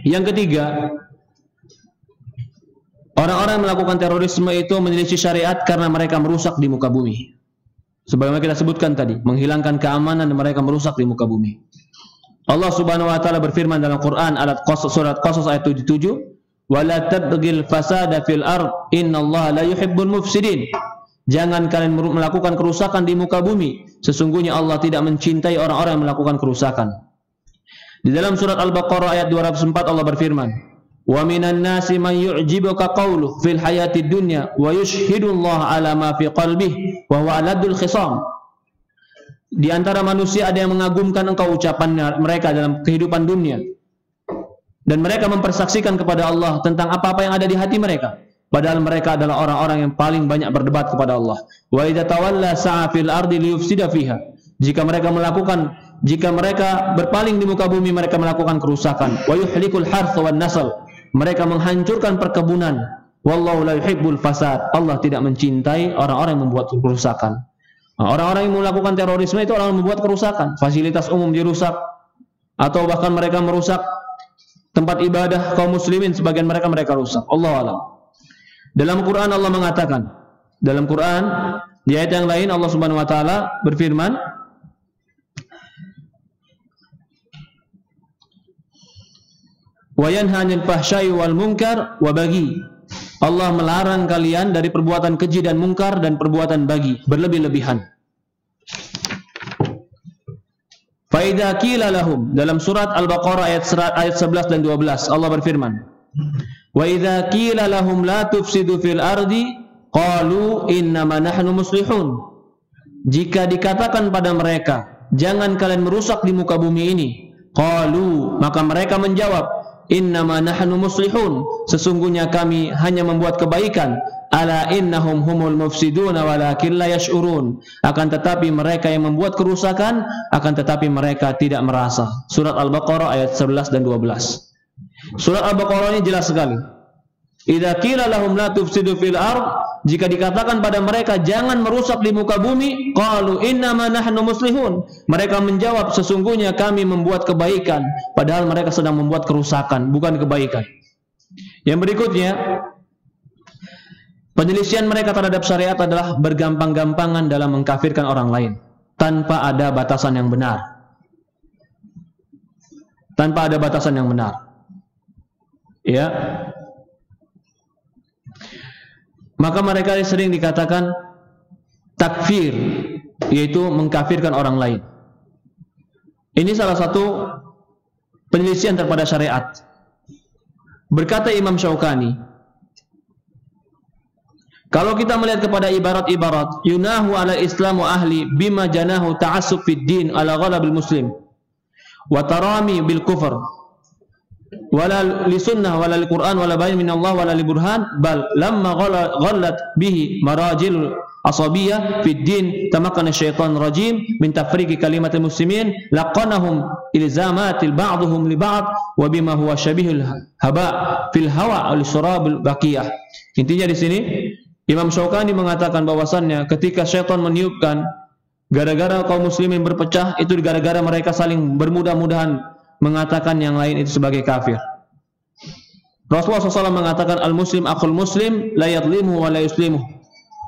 Yang ketiga, orang-orang yang melakukan terorisme itu menyelisih syariat karena mereka merusak di muka bumi. Sebagaimana kita sebutkan tadi, menghilangkan keamanan dan mereka merusak di muka bumi. Allah Subhanahu wa taala berfirman dalam Quran surat Qasas ayat 77, "Wa la tabghil fasada fil ard, innallaha la yuhibbul mufsidin." Jangan kalian melakukan kerusakan di muka bumi, sesungguhnya Allah tidak mencintai orang-orang yang melakukan kerusakan. Di dalam surat Al-Baqarah ayat 204 Allah berfirman, "Wa minan nasi man yu'jibuka qawluhu fil hayatid dunya wa yushhidullaha ala ma fi qalbihi wa huwa aladul khisam." Di antara manusia ada yang mengagumkan engkau ucapan mereka dalam kehidupan dunia, dan mereka mempersaksikan kepada Allah tentang apa-apa yang ada di hati mereka, padahal mereka adalah orang-orang yang paling banyak berdebat kepada Allah. Wa idza tawalla sa'a fil ardi liyufsida fiha. Jika mereka melakukan Jika mereka berpaling di muka bumi, mereka melakukan kerusakan. Wa yuhlikul harth wan nasl. Mereka menghancurkan perkebunan. Wallahu la yuhibbul fasad. Allah tidak mencintai orang-orang yang membuat kerusakan. Orang-orang yang melakukan terorisme itu orang yang membuat kerusakan. Fasilitas umum dirusak, atau bahkan mereka merusak tempat ibadah kaum muslimin, sebagian mereka rusak. Allahu a'lam. Dalam Quran Allah mengatakan, dalam Quran di ayat yang lain Allah Subhanahu wa taala berfirman, wa yanha 'anil fahsya'i wal munkar wa baghi. Allah melarang kalian dari perbuatan keji dan mungkar dan perbuatan bagi, berlebih-lebihan. Fa idza qila lahum, dalam surat Al-Baqarah ayat 11 dan 12 Allah berfirman, wa idza qila lahum la tufsidu fil ardi qalu innama nahnu muslihun. Jika dikatakan pada mereka, jangan kalian merusak di muka bumi ini, qalu, maka mereka menjawab, innama nahnu muslihun, sesungguhnya kami hanya membuat kebaikan. Ala innahum humul mufsiduna walakin la yash'urun. Akan tetapi mereka yang membuat kerusakan, akan tetapi mereka tidak merasa. Surat Al-Baqarah ayat 11 dan 12. Surat Al-Baqarah ini jelas sekali. Idza qila lahum la tufsidu fil ard, jika dikatakan pada mereka jangan merusak di muka bumi, qalu innama nahnu muslihun. Mereka menjawab, sesungguhnya kami membuat kebaikan, padahal mereka sedang membuat kerusakan, bukan kebaikan. Yang berikutnya, penyelisihan mereka terhadap syariat adalah bergampang-gampangan dalam mengkafirkan orang lain tanpa ada batasan yang benar. Tanpa ada batasan yang benar. Ya. Maka mereka sering dikatakan takfir, yaitu mengkafirkan orang lain. Ini salah satu penyelisihan terhadap syariat. Berkata Imam Syaukani, kalau kita melihat kepada ibarat-ibarat, yunahu ala islam wa ahli bima janahu ta'assub fid din ala ghalabil muslim wa tarami bil kufr wala li sunnah wala li Quran wala bayin min Allah wala li burhan, bal lamma ghallat bihi marajil asabiyah fid din tamakkana syaitan rajim min tafriqi kalimatil muslimin laqanahum ilzamatil ba'dhum li ba'd wa bima huwa syabihul haba fil hawa al surabul baqiyah. Intinya di sini Imam Syaukani mengatakan bahwasannya ketika syaitan meniupkan gara-gara kaum muslimin berpecah, itu gara-gara mereka saling bermudah-mudahan mengatakan yang lain itu sebagai kafir. Rasulullah SAW mengatakan al-muslim akhul muslim la yadlimuhu wa la yuslimuh.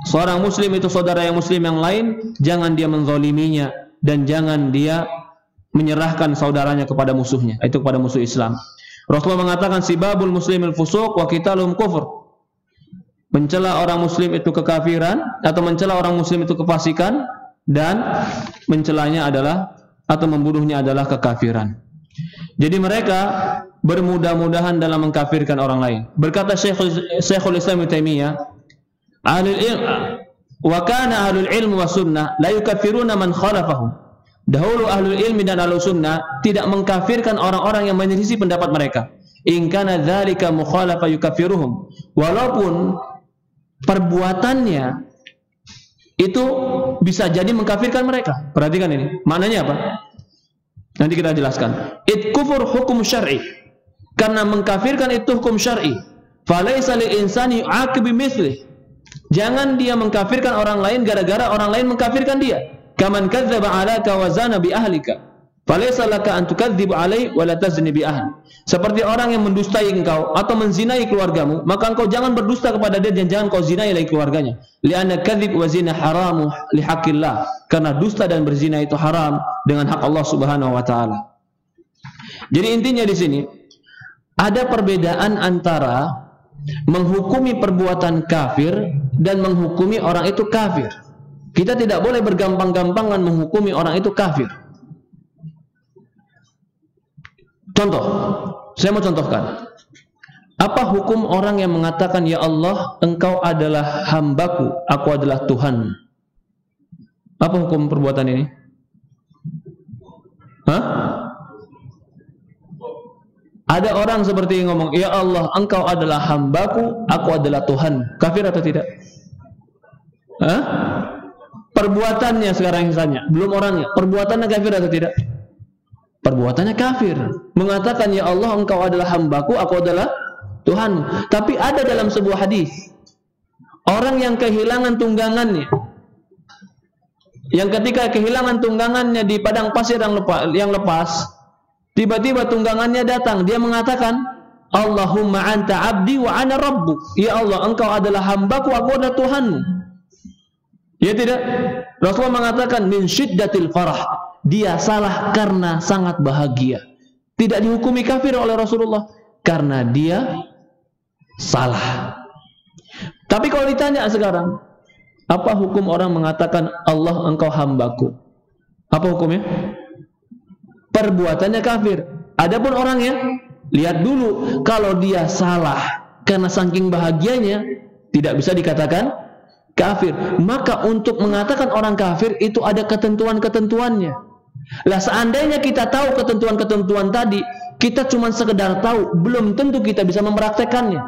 Seorang muslim itu saudara yang muslim yang lain, jangan dia menzaliminya dan jangan dia menyerahkan saudaranya kepada musuhnya, itu kepada musuh Islam. Rasulullah mengatakan sibabul muslimil fusuq wa qitalum kufur. Mencela orang muslim itu kekafiran, atau mencela orang muslim itu kefasikan, dan mencelanya adalah atau membunuhnya adalah kekafiran. Jadi mereka bermudah-mudahan dalam mengkafirkan orang lain. Berkata Syekhul Islam Ibnu Taimiyah, ahlul ilm wa kana ahlul ilm wa sunnah la yukaffiruna man khalafahum. Dahulu ahlul ilmi dan ahlul sunnah tidak mengkafirkan orang-orang yang menyelisih pendapat mereka. In kana dzalika mukhalafa yukaffiruhum. Walaupun perbuatannya itu bisa jadi mengkafirkan mereka. Perhatikan ini, maknanya apa? Nanti kita jelaskan. It kufur hukum syar'i. Karena mengkafirkan itu hukum syar'i. Falaisa lil insani yu'aqib bimithlihi. Jangan dia mengkafirkan orang lain gara-gara orang lain mengkafirkan dia. Kaman kadzdzaba 'alaka wa zana bi ahlika. Falaisa laka an tukadzibu 'alai wa la tazni bi ahli. Seperti orang yang mendustai engkau atau menzinai keluargamu, maka engkau jangan berdusta kepada dia dan jangan kau zinai lagi keluarganya. Li'anna kadzib wa zina haramu li haqqillah. Karena dusta dan berzina itu haram dengan hak Allah Subhanahu wa taala. Jadi intinya di sini ada perbedaan antara menghukumi perbuatan kafir dan menghukumi orang itu kafir. Kita tidak boleh bergampang-gampangan menghukumi orang itu kafir. Contoh, saya mau contohkan. Apa hukum orang yang mengatakan, ya Allah, engkau adalah hambaku, aku adalah Tuhan? Apa hukum perbuatan ini? Hah? Ada orang seperti yang ngomong, ya Allah, engkau adalah hambaku, aku adalah Tuhan. Kafir atau tidak? Hah? Perbuatannya sekarang yang tanya, belum orangnya. Perbuatannya kafir atau tidak? perbuatannya kafir. Mengatakan, ya Allah, engkau adalah hambaku, aku adalah Tuhanmu. Tapi ada dalam sebuah hadis, orang yang kehilangan tunggangannya, yang ketika kehilangan tunggangannya di padang pasir yang lepas, tiba-tiba tunggangannya datang, dia mengatakan, Allahumma anta abdi wa ana rabbuk. Ya Allah, engkau adalah hambaku, aku adalah Tuhanmu. Ya tidak? Rasulullah mengatakan min syiddatil farah. Dia salah karena sangat bahagia. Tidak dihukumi kafir oleh Rasulullah karena dia salah. Tapi kalau ditanya sekarang, apa hukum orang mengatakan Allah engkau hambaku? Apa hukumnya? Perbuatannya kafir. Adapun orangnya, lihat dulu, kalau dia salah karena saking bahagianya, tidak bisa dikatakan kafir. Maka untuk mengatakan orang kafir itu ada ketentuan-ketentuannya. Lah seandainya kita tahu ketentuan-ketentuan tadi, kita cuma sekedar tahu, belum tentu kita bisa mempraktekannya.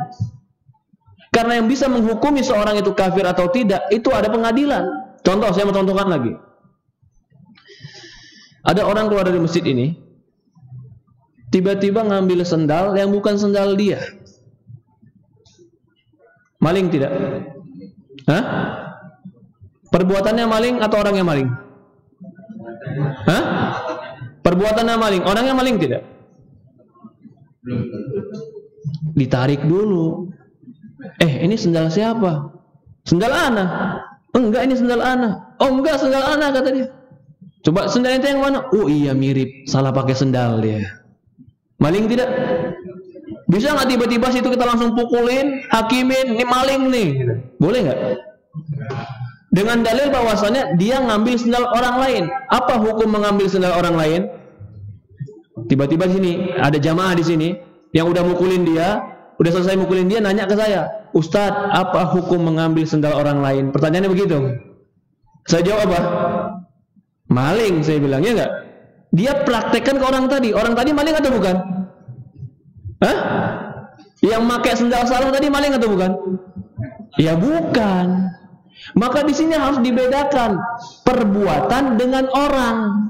Karena yang bisa menghukumi seorang itu kafir atau tidak, itu ada pengadilan. Contoh, saya mau contohkan lagi. Ada orang keluar dari masjid ini, tiba-tiba ngambil sendal yang bukan sendal dia. Maling tidak? Hah? Perbuatannya maling atau orangnya maling? Hah? Perbuatannya maling, orangnya maling tidak? Ditarik dulu. Ini sendal siapa? Sendal ana. Enggak, ini sendal ana. Oh enggak, sendal ana, kata dia. Coba sendal itu yang mana? Oh iya, mirip, salah pakai sendal dia. Maling tidak? Bisa nggak tiba-tiba situ kita langsung pukulin, hakimin, ini maling nih? Boleh nggak? Dengan dalil bahwasannya dia ngambil sendal orang lain. Apa hukum mengambil sendal orang lain? Tiba-tiba di sini ada jamaah di sini yang udah mukulin dia, udah selesai mukulin dia, nanya ke saya, Ustadz, apa hukum mengambil sendal orang lain? Pertanyaannya begitu. Saya jawab apa? Maling, saya bilang, ya nggak? Dia praktekkan ke orang tadi. Orang tadi maling atau bukan? Hah? Yang pakai sendal salah tadi maling atau bukan? Ya bukan. Maka di sini harus dibedakan perbuatan dengan orang.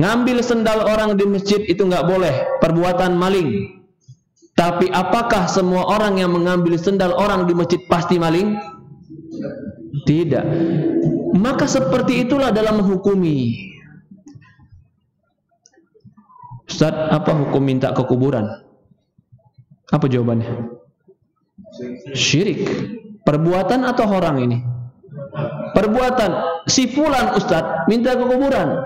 Ngambil sendal orang di masjid itu nggak boleh, perbuatan maling. Tapi apakah semua orang yang mengambil sendal orang di masjid pasti maling? Tidak. Maka seperti itulah dalam menghukumi. Ustaz, apa hukum minta ke kuburan? Apa jawabannya? Syirik. Perbuatan atau orang ini? Perbuatan. Si fulan, Ustaz, minta ke kuburan.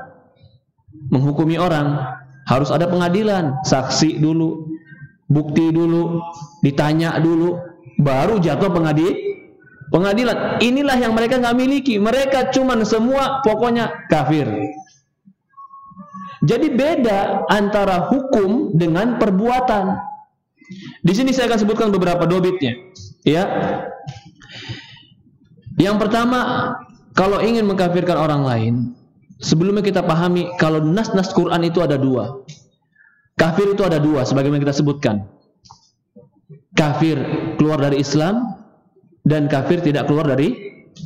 Menghukumi orang harus ada pengadilan, saksi dulu, bukti dulu, ditanya dulu, baru jatuh pengadilan. Inilah yang mereka nggak miliki. Mereka cuman semua pokoknya kafir. Jadi beda antara hukum dengan perbuatan. Di sini saya akan sebutkan beberapa dobitnya. Ya. Yang pertama, kalau ingin mengkafirkan orang lain, sebelumnya kita pahami kalau nas-nas Quran itu ada dua. Kafir itu ada dua, sebagaimana kita sebutkan. Kafir keluar dari Islam dan kafir tidak keluar dari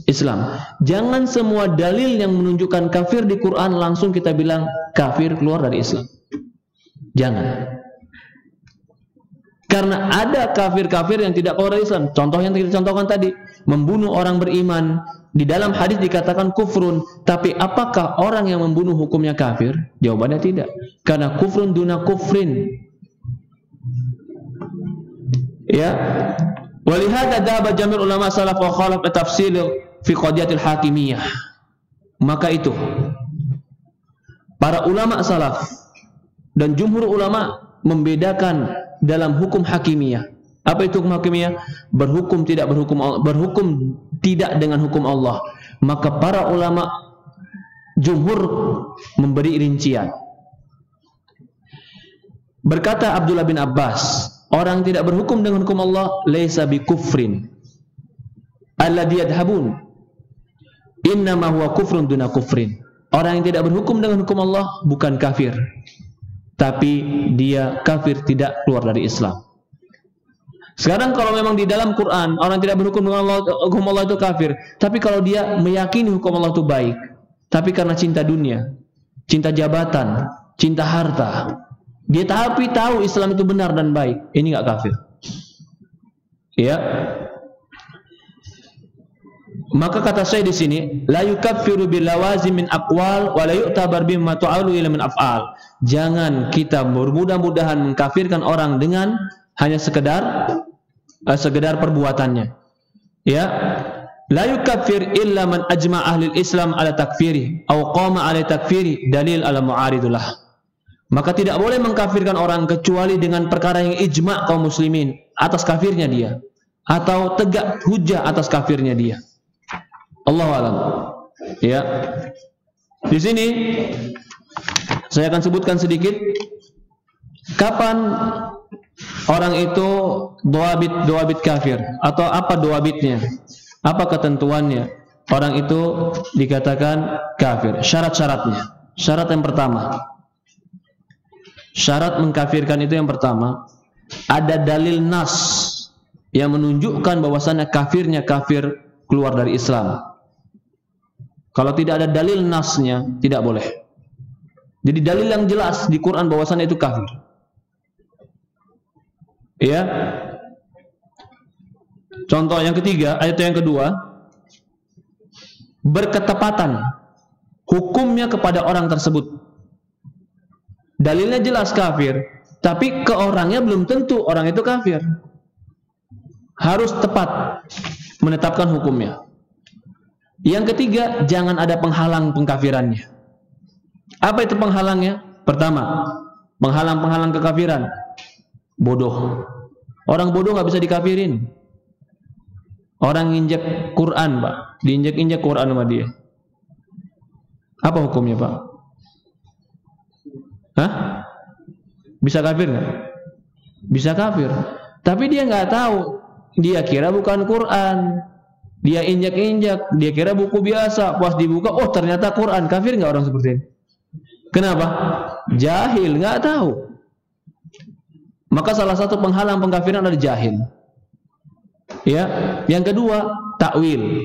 Islam. Jangan semua dalil yang menunjukkan kafir di Quran langsung kita bilang kafir keluar dari Islam. Jangan. Karena ada kafir-kafir yang tidak keluar dari Islam. Contoh yang kita contohkan tadi, membunuh orang beriman. Di dalam hadis dikatakan kufrun. Tapi apakah orang yang membunuh hukumnya kafir? Jawabannya tidak. Karena kufrun duna kufrin. Ya. Walihada dhahaba jamir ulama salaf wa khalaf tafsil fi qadiyatil hakimiyah. Maka itu para ulama salaf dan jumhur ulama membedakan dalam hukum hakimiyah. Apa itu hukum hakimiyah? Berhukum tidak dengan hukum Allah. Maka para ulama jumhur memberi rincian. Berkata Abdullah bin Abbas, orang tidak berhukum dengan hukum Allah laisa bi kufrin alladhi yadhhabun innama huwa kufrun duna kufrin. Orang yang tidak berhukum dengan hukum Allah bukan kafir, tapi dia kafir tidak keluar dari Islam. Sekarang kalau memang di dalam Quran orang tidak berhukum dengan hukum Allah itu kafir, tapi kalau dia meyakini hukum Allah itu baik, tapi karena cinta dunia, cinta jabatan, cinta harta. Dia tahu Islam itu benar dan baik, ini nggak kafir. Ya. Maka kata saya di sini, la yukaffiru bil lawazim min aqwal wa la yu'tabar bimma tu'alu ila min af'al. Jangan kita bermudah-mudahan mengkafirkan orang dengan hanya sekedar perbuatannya. Ya. La yukaffir illa man ajma' ahli Islam ala takfiri atau qama ala takfiri dalil ala mu'aridullah. Maka tidak boleh mengkafirkan orang kecuali dengan perkara yang ijma' kaum muslimin atas kafirnya dia, atau tegak hujah atas kafirnya dia. Allahu a'lam. Ya. Di sini saya akan sebutkan sedikit kapan orang itu doabit kafir, atau apa doabitnya, apa ketentuannya orang itu dikatakan kafir, syarat-syaratnya. Syarat yang pertama, syarat mengkafirkan itu yang pertama, ada dalil nas yang menunjukkan bahwasannya kafirnya kafir keluar dari Islam. Kalau tidak ada dalil nasnya, tidak boleh. Jadi dalil yang jelas di Quran bahwasannya itu kafir. Ya. Contoh yang ketiga, ayat yang kedua, berketepatan hukumnya kepada orang tersebut. Dalilnya jelas kafir, tapi ke orangnya belum tentu orang itu kafir. Harus tepat menetapkan hukumnya. Yang ketiga, jangan ada penghalang pengkafirannya. Apa itu penghalangnya? Pertama, penghalang kekafiran. Bodoh. Orang bodoh nggak bisa dikafirin. Orang injek Quran, Pak, diinjek-injek Quran sama dia. Apa hukumnya, Pak? Hah? Bisa kafir nggak? Bisa kafir. Tapi dia nggak tahu. Dia kira bukan Quran. Dia injak-injak, dia kira buku biasa, pas dibuka, oh ternyata Quran. Kafir nggak orang seperti ini? Kenapa? Jahil, nggak tahu. Maka salah satu penghalang pengkafiran adalah jahil. Ya, yang kedua, takwil.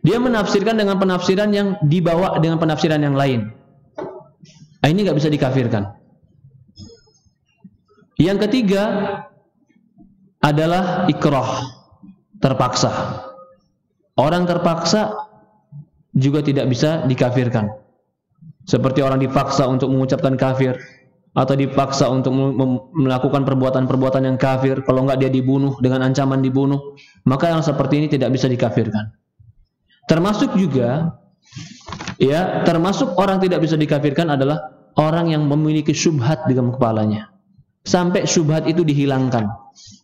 Dia menafsirkan dengan penafsiran yang dibawa dengan penafsiran yang lain. Nah, ini nggak bisa dikafirkan. Yang ketiga adalah ikrah. Terpaksa. Orang terpaksa juga tidak bisa dikafirkan. Seperti orang dipaksa untuk mengucapkan kafir, atau dipaksa untuk melakukan perbuatan-perbuatan yang kafir. Kalau enggak dia dibunuh dengan ancaman dibunuh, maka yang seperti ini tidak bisa dikafirkan. Termasuk juga, ya, termasuk orang tidak bisa dikafirkan adalah orang yang memiliki syubhat di dalam kepalanya. Sampai syubhat itu dihilangkan,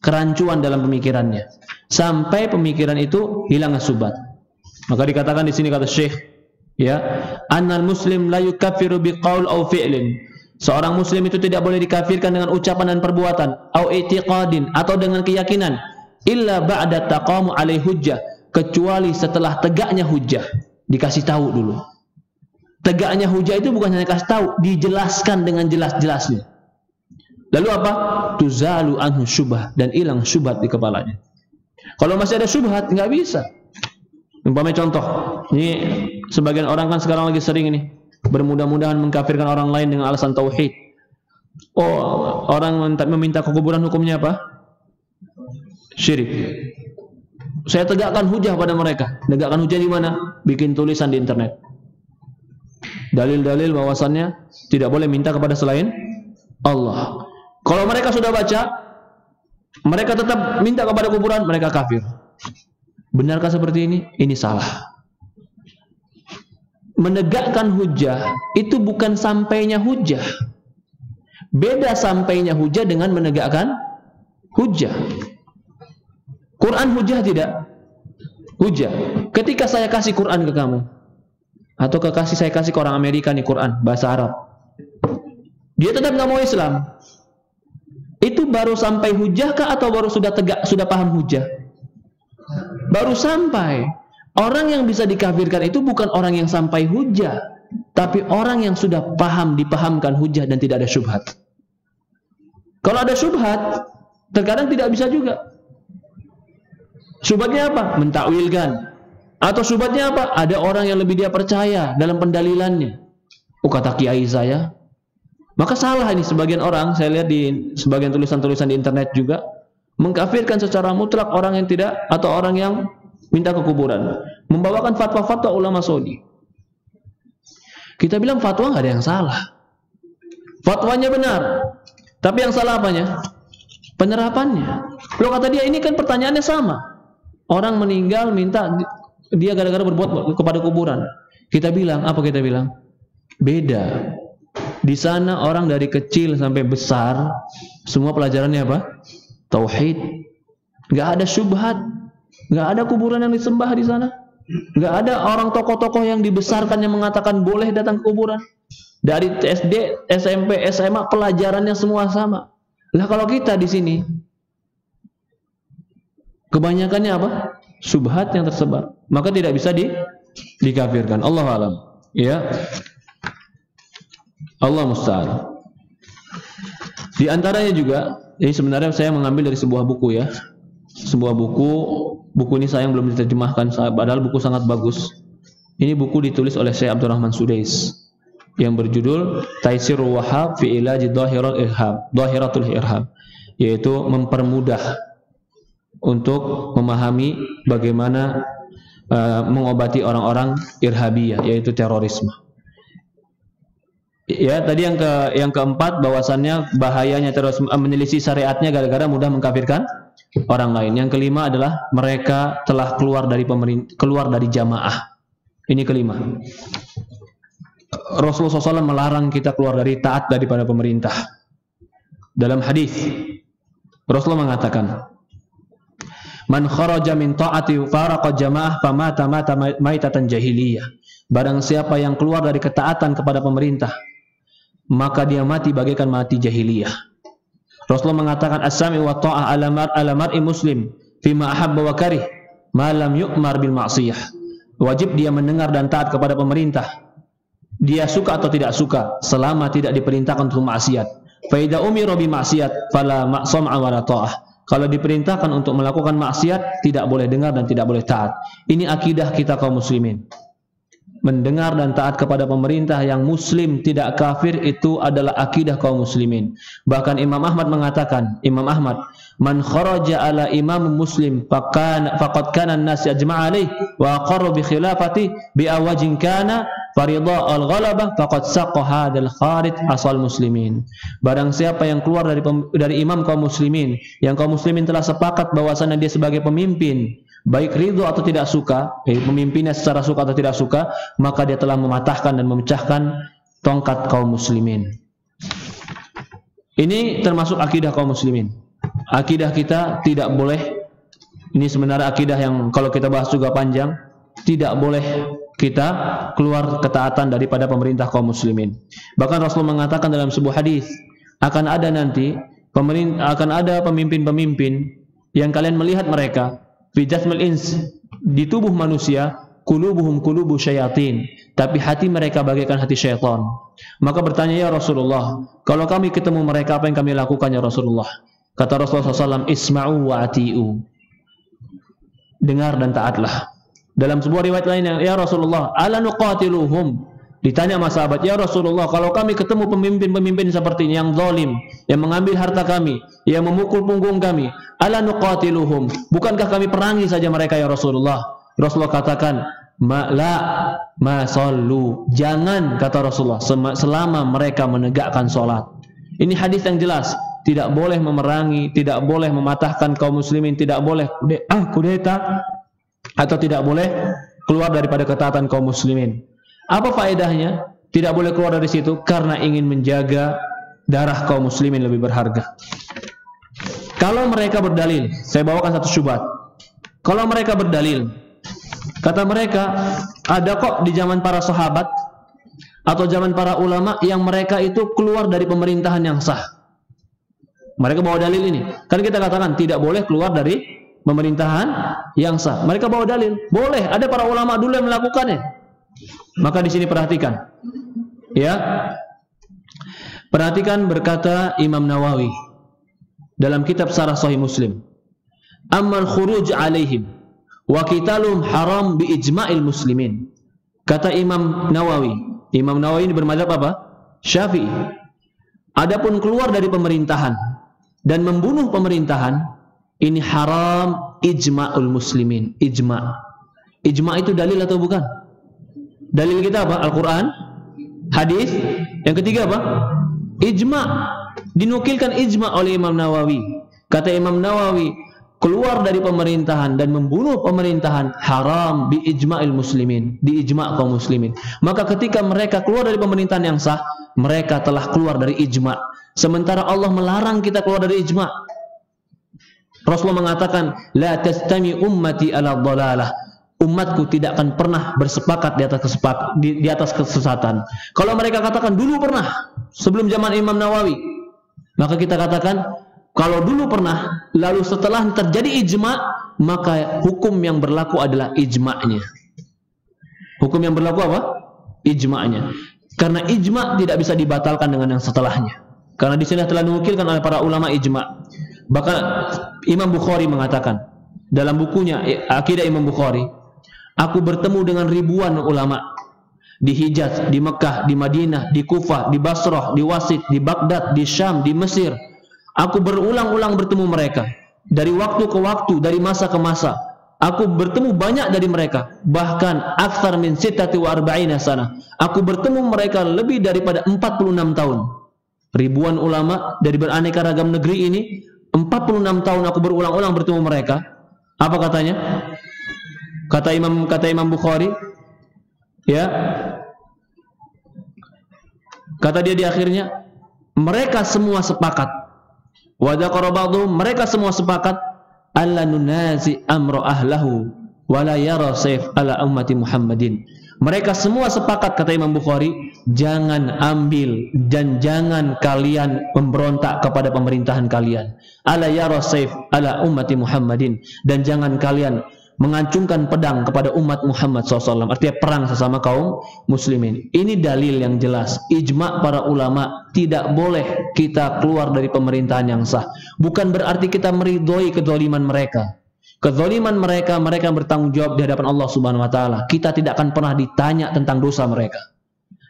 kerancuan dalam pemikirannya, sampai pemikiran itu hilang syubhat. Maka dikatakan di sini kata Syekh, ya, annal muslim la yukaffiru biqaul aw fi'lin. Seorang muslim itu tidak boleh dikafirkan dengan ucapan dan perbuatan, au i'tiqadin, atau dengan keyakinan, illa ba'da taqamu alaihi hujjah, kecuali setelah tegaknya hujjah. Dikasih tahu dulu. Tegaknya hujjah itu bukan hanya kasih tahu, dijelaskan dengan jelas-jelasnya. Lalu apa? Tuzalu anhu syubhat, dan hilang syubhat di kepalanya. Kalau masih ada syubhat, nggak bisa. Umpamanya contoh, ini sebagian orang kan sekarang lagi sering ini bermudah-mudahan mengkafirkan orang lain dengan alasan tauhid. Oh, orang meminta ke kuburan hukumnya apa? Syirik. Saya tegakkan hujah pada mereka. Tegakkan hujah di mana? Bikin tulisan di internet. Dalil-dalil bahwasannya tidak boleh minta kepada selain Allah. Kalau mereka sudah baca, mereka tetap minta kepada kuburan, mereka kafir. Benarkah seperti ini? Ini salah. Menegakkan hujah itu bukan sampainya hujah. Beda sampainya hujah dengan menegakkan hujah. Quran hujah tidak? Hujah. Ketika saya kasih Quran ke kamu, atau saya kasih ke orang Amerika nih Quran bahasa Arab, dia tetap nggak mau Islam. Itu baru sampai hujah kah atau baru sudah tegak, sudah paham hujah? Baru sampai. Orang yang bisa dikafirkan itu bukan orang yang sampai hujah, tapi orang yang sudah paham, dipahamkan hujah dan tidak ada syubhat. Kalau ada syubhat, terkadang tidak bisa juga. Syubhatnya apa? Mentakwilkan. Atau syubhatnya apa? Ada orang yang lebih dia percaya dalam pendalilannya. kata kiai saya. Maka salah ini sebagian orang, saya lihat di sebagian tulisan-tulisan di internet juga, mengkafirkan secara mutlak orang yang tidak, atau orang yang minta ke kuburan, membawakan fatwa-fatwa ulama Saudi. Kita bilang fatwa nggak ada yang salah, fatwanya benar, tapi yang salah apanya? Penerapannya. Loh, kata dia, ini kan pertanyaannya sama. Orang meninggal minta dia gara-gara berbuat kepada kuburan. Kita bilang, apa kita bilang? Beda. Di sana orang dari kecil sampai besar semua pelajarannya apa? Tauhid. Nggak ada syubhat, nggak ada kuburan yang disembah di sana, nggak ada orang tokoh-tokoh yang dibesarkan yang mengatakan boleh datang ke kuburan. Dari SD, SMP, SMA pelajarannya semua sama. Lah kalau kita di sini kebanyakannya apa? Syubhat yang tersebar, maka tidak bisa dikafirkan. Allah alam. Ya. Allah musta'an. Di antaranya juga, ini sebenarnya saya mengambil dari sebuah buku ya. Sebuah buku ini sayang belum diterjemahkan, padahal buku sangat bagus. Ini buku ditulis oleh Syekh Abdurrahman Sudais yang berjudul Taisirul Wahhab fi Ilaji Dhahiratul Irhab, yaitu mempermudah untuk memahami bagaimana mengobati orang-orang irhabiyah, yaitu terorisme. Ya, tadi yang keempat, bahwasannya bahayanya terorisme, menyelisih syariatnya gara-gara mudah mengkafirkan orang lain. Yang kelima adalah mereka telah keluar dari jamaah. Ini kelima. Rasulullah SAW melarang kita keluar dari taat daripada pemerintah. Dalam hadis Rasulullah mengatakan, "Man kharaja min ta'ati faraqa jamaah famata mata maitatan jahiliyah." Barang siapa yang keluar dari ketaatan kepada pemerintah, maka dia mati bagaikan mati jahiliyah. Rasulullah mengatakan, "As-sami wa ta'ah ala mar'i muslim fima ahabba wa karih ma lam yu'mar bil ma'siyah." Wajib dia mendengar dan taat kepada pemerintah, dia suka atau tidak suka, selama tidak diperintahkan untuk maksiat. Fa idza umira bi maksiat fala sam'a wa la ta'ah. Kalau diperintahkan untuk melakukan maksiat, tidak boleh dengar dan tidak boleh taat. Ini akidah kita kaum muslimin. Mendengar dan taat kepada pemerintah yang muslim tidak kafir, itu adalah akidah kaum muslimin. Bahkan Imam Ahmad mengatakan, "Man kharaja ala imam muslim faqad kana an-nas yajma'a alayhi wa aqarru bi khilafati bi awajin kana farida al-ghalabah faqad saqqa hadzal kharij asal muslimin." Barang siapa yang keluar dari imam kaum muslimin, yang kaum muslimin telah sepakat bahwasanya dia sebagai pemimpin, baik ridho atau tidak suka, pemimpinnya secara suka atau tidak suka, maka dia telah mematahkan dan memecahkan tongkat kaum muslimin. Ini termasuk akidah kaum muslimin. Akidah kita tidak boleh, ini sebenarnya akidah yang kalau kita bahas juga panjang, tidak boleh kita keluar ketaatan daripada pemerintah kaum muslimin. Bahkan Rasulullah mengatakan dalam sebuah hadis, akan ada nanti pemimpin-pemimpin yang kalian melihat mereka fi jasmil ins, di tubuh manusia, qulubuhum qulubu syayatin, tapi hati mereka bagaikan hati syaitan. Maka bertanya, ya Rasulullah, kalau kami ketemu mereka apa yang kami lakukan ya Rasulullah? Kata Rasulullah SAW, isma'u wa ati'u, dengar dan taatlah. Dalam sebuah riwayat lainnya, ya Rasulullah, ala nuqatiluhum, ditanya sama sahabat, ya Rasulullah, kalau kami ketemu pemimpin-pemimpin seperti ini yang zalim, yang mengambil harta kami, yang memukul punggung kami, ala nuqatiluhum, bukankah kami perangi saja mereka ya Rasulullah? Rasulullah katakan, ma sallu, jangan, kata Rasulullah, selama mereka menegakkan sholat. Ini hadis yang jelas, tidak boleh memerangi, tidak boleh mematahkan kaum muslimin, tidak boleh kudeta, atau tidak boleh keluar daripada ketaatan kaum muslimin. Apa faedahnya? Tidak boleh keluar dari situ karena ingin menjaga darah kaum muslimin lebih berharga. Kalau mereka berdalil, saya bawakan satu syubhat. Kalau mereka berdalil, kata mereka, ada kok di zaman para sahabat atau zaman para ulama yang mereka itu keluar dari pemerintahan yang sah. Mereka bawa dalil ini. Kan kita katakan tidak boleh keluar dari pemerintahan yang sah. Mereka bawa dalil, boleh. Ada para ulama dulu yang melakukannya. Maka di sini perhatikan, ya, perhatikan berkata Imam Nawawi dalam kitab Syarah Sahih Muslim, "Ammal khuruj alaihim wa qitalum haram bi ijma'il muslimin." Kata Imam Nawawi, Imam Nawawi ini bermadzhab apa? Syafi'i. Adapun keluar dari pemerintahan dan membunuh pemerintahan, ini haram ijma'ul muslimin. Ijma' itu dalil atau bukan? Dalil kita apa? Al-Quran, hadis. Yang ketiga apa? Ijma'. Dinukilkan ijma' oleh Imam Nawawi. Kata Imam Nawawi, keluar dari pemerintahan dan membunuh pemerintahan haram bi ijma'il muslimin, di ijma' kaum muslimin. Maka ketika mereka keluar dari pemerintahan yang sah, mereka telah keluar dari ijma'. Sementara Allah melarang kita keluar dari ijma'. Rasulullah mengatakan, la tastami ummati ala dhalalah. Umatku tidak akan pernah bersepakat di atas kesesatan. Kalau mereka katakan dulu pernah sebelum zaman Imam Nawawi, maka kita katakan kalau dulu pernah, lalu setelah terjadi ijma', maka hukum yang berlaku adalah ijma'nya. Hukum yang berlaku apa? Ijma'nya. Karena ijma' tidak bisa dibatalkan dengan yang setelahnya. Karena di sini telah dinukilkan oleh para ulama ijma'. Bahkan Imam Bukhari mengatakan dalam bukunya Aqidah Imam Bukhari, aku bertemu dengan ribuan ulama di Hijaz, di Mekah, di Madinah, di Kufah, di Basrah, di Wasit, di Baghdad, di Syam, di Mesir. Aku berulang-ulang bertemu mereka dari waktu ke waktu, dari masa ke masa. Aku bertemu banyak dari mereka, bahkan akthar min sittati wa arba'ina sana. Aku bertemu mereka lebih daripada 46 tahun. Ribuan ulama dari beraneka ragam negeri ini, 46 tahun aku berulang-ulang bertemu mereka. Apa katanya? Kata Imam Bukhari, ya, kata dia di akhirnya, mereka semua sepakat, wa dzakara ba'dhum, mereka semua sepakat, alla nunazi amra ahlahu wa la yara sayf ala ummati Muhammadin. Mereka semua sepakat, kata Imam Bukhari, jangan ambil dan jangan kalian memberontak kepada pemerintahan kalian. Ala yara sayf ala ummati Muhammadin, dan jangan kalian mengacungkan pedang kepada umat Muhammad SAW, artinya perang sesama kaum muslimin. Ini dalil yang jelas, ijma' para ulama, tidak boleh kita keluar dari pemerintahan yang sah. Bukan berarti kita meridhoi kezaliman mereka. Kezaliman mereka, mereka bertanggung jawab di hadapan Allah Subhanahu wa taala. Kita tidak akan pernah ditanya tentang dosa mereka.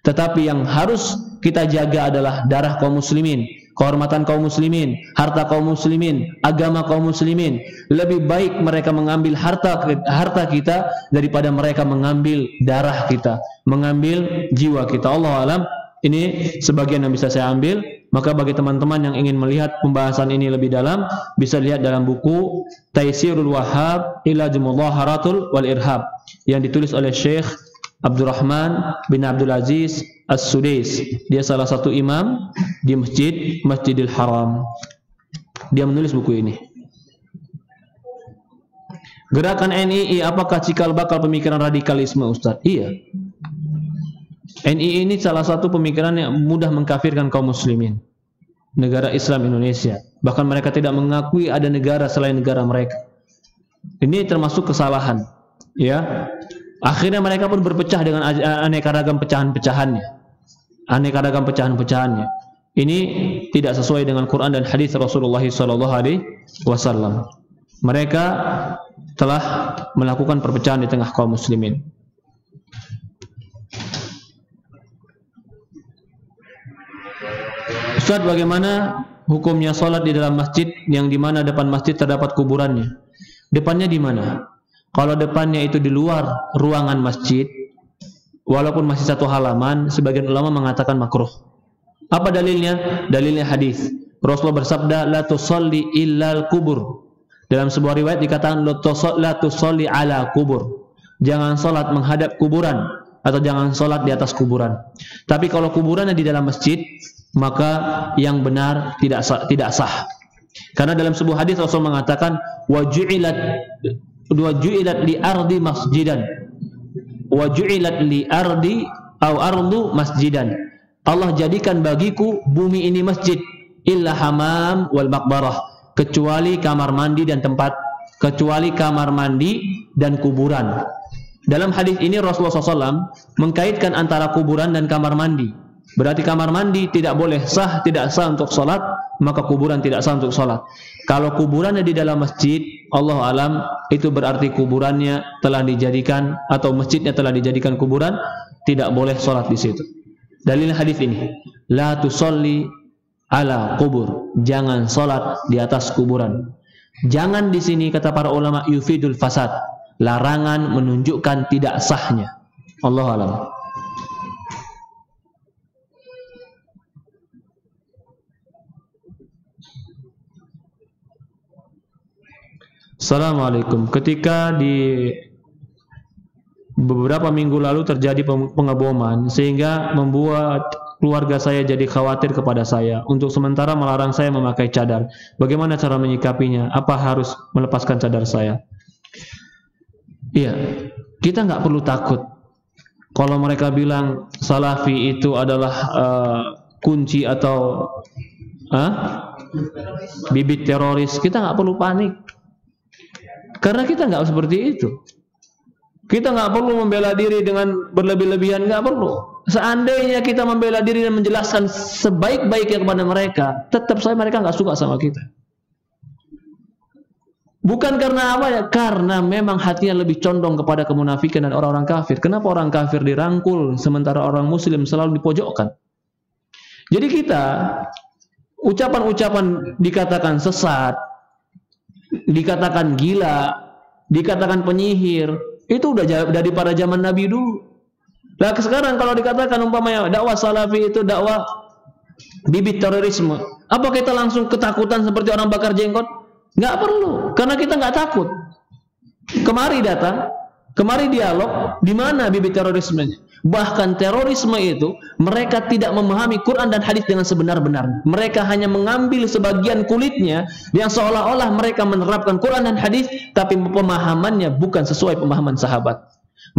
Tetapi yang harus kita jaga adalah darah kaum muslimin, kehormatan kaum muslimin, harta kaum muslimin, agama kaum muslimin. Lebih baik mereka mengambil harta kita daripada mereka mengambil darah kita, mengambil jiwa kita. Allah alam. Ini sebagian yang bisa saya ambil. Maka bagi teman-teman yang ingin melihat pembahasan ini lebih dalam, bisa lihat dalam buku Taisirul Wahhab ila Mudhaharatul wal Irhab yang ditulis oleh Syekh Abdurrahman bin Abdul Aziz As-Sudais. Dia salah satu imam di Masjidil Haram. Dia menulis buku ini. Gerakan NII apakah cikal bakal pemikiran radikalisme, Ustaz? Iya. NII ini salah satu pemikiran yang mudah mengkafirkan kaum muslimin, negara Islam Indonesia. Bahkan mereka tidak mengakui ada negara selain negara mereka. Ini termasuk kesalahan, ya. Akhirnya mereka pun berpecah dengan aneka ragam pecahan-pecahannya. Ini tidak sesuai dengan Quran dan hadis Rasulullah SAW. Mereka telah melakukan perpecahan di tengah kaum muslimin. Ustaz, bagaimana hukumnya sholat di dalam masjid yang dimana depan masjid terdapat kuburannya? Depannya di mana? Kalau depannya itu di luar ruangan masjid, walaupun masih satu halaman, sebagian ulama mengatakan makruh. Apa dalilnya? Dalilnya hadis. Rasulullah bersabda, la tusalli illal kubur. Dalam sebuah riwayat dikatakan, la tusalli ala kubur. Jangan sholat menghadap kuburan, atau jangan sholat di atas kuburan. Tapi kalau kuburannya di dalam masjid, maka yang benar tidak sah. Karena dalam sebuah hadis Rasul mengatakan, wa ju'ilat li ardi masjidan, wa ju'ilat li ardi au ardu masjidan. Allah jadikan bagiku bumi ini masjid, illa hamam wal maqbarah, kecuali kamar mandi dan kuburan. Dalam hadis ini Rasulullah SAW mengkaitkan antara kuburan dan kamar mandi. Berarti kamar mandi tidak sah untuk sholat maka kuburan tidak sah untuk sholat. Kalau kuburannya di dalam masjid, Allah alam, itu berarti kuburannya telah dijadikan atau masjidnya telah dijadikan kuburan, tidak boleh sholat di situ. Dalil hadis ini, la tusolli ala kubur, jangan sholat di atas kuburan. Jangan di sini kata para ulama yufidul fasad, larangan menunjukkan tidak sahnya. Allah alam. Assalamualaikum. Ketika di beberapa minggu lalu terjadi pengeboman sehingga membuat keluarga saya jadi khawatir kepada saya, untuk sementara melarang saya memakai cadar. Bagaimana cara menyikapinya? Apa harus melepaskan cadar saya? Iya, kita nggak perlu takut. Kalau mereka bilang Salafi itu adalah kunci atau bibit teroris, kita nggak perlu panik. Karena kita nggak seperti itu. Kita nggak perlu membela diri dengan berlebih-lebihan, nggak perlu. Seandainya kita membela diri dan menjelaskan sebaik-baiknya kepada mereka, tetap saja mereka nggak suka sama kita. Bukan karena apa ya? Karena memang hatinya lebih condong kepada kemunafikan dan orang-orang kafir. Kenapa orang kafir dirangkul sementara orang muslim selalu dipojokkan? Jadi kita ucapan-ucapan dikatakan sesat, dikatakan gila, dikatakan penyihir, itu udah dari pada zaman Nabi dulu. Nah sekarang kalau dikatakan umpamanya dakwah Salafi itu dakwah bibit terorisme, apa kita langsung ketakutan seperti orang bakar jenggot? Nggak perlu, karena kita nggak takut. Kemari datang, kemari dialog, di mana bibit terorismenya? Bahkan terorisme itu mereka tidak memahami Quran dan hadis dengan sebenar-benarnya. Mereka hanya mengambil sebagian kulitnya yang seolah-olah mereka menerapkan Quran dan hadis, tapi pemahamannya bukan sesuai pemahaman sahabat.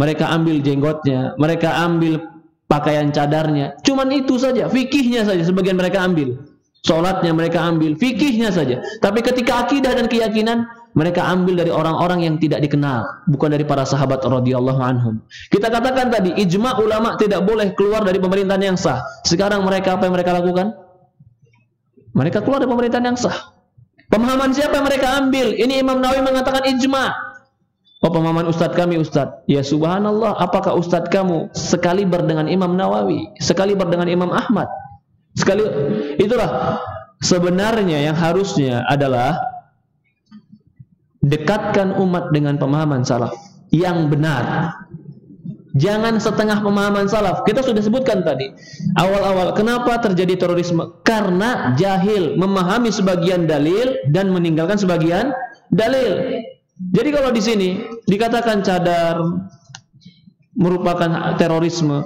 Mereka ambil jenggotnya, mereka ambil pakaian cadarnya, cuman itu saja, fikihnya saja sebagian mereka ambil. Salatnya mereka ambil, fikihnya saja. Tapi ketika akidah dan keyakinan, mereka ambil dari orang-orang yang tidak dikenal, bukan dari para sahabat radhiyallahu anhum. Kita katakan tadi, ijma ulama tidak boleh keluar dari pemerintahan yang sah. Sekarang mereka apa yang mereka lakukan? Mereka keluar dari pemerintahan yang sah. Pemahaman siapa yang mereka ambil? Ini Imam Nawawi mengatakan ijma. Oh, pemahaman ustadz kami, ustadz. Ya subhanallah, apakah ustadz kamu sekaliber dengan Imam Nawawi, sekaliber dengan Imam Ahmad? Sekali, itulah sebenarnya yang harusnya adalah dekatkan umat dengan pemahaman salaf yang benar. Jangan setengah pemahaman salaf. Kita sudah sebutkan tadi awal-awal kenapa terjadi terorisme, karena jahil, memahami sebagian dalil dan meninggalkan sebagian dalil. Jadi kalau di sini dikatakan cadar merupakan terorisme,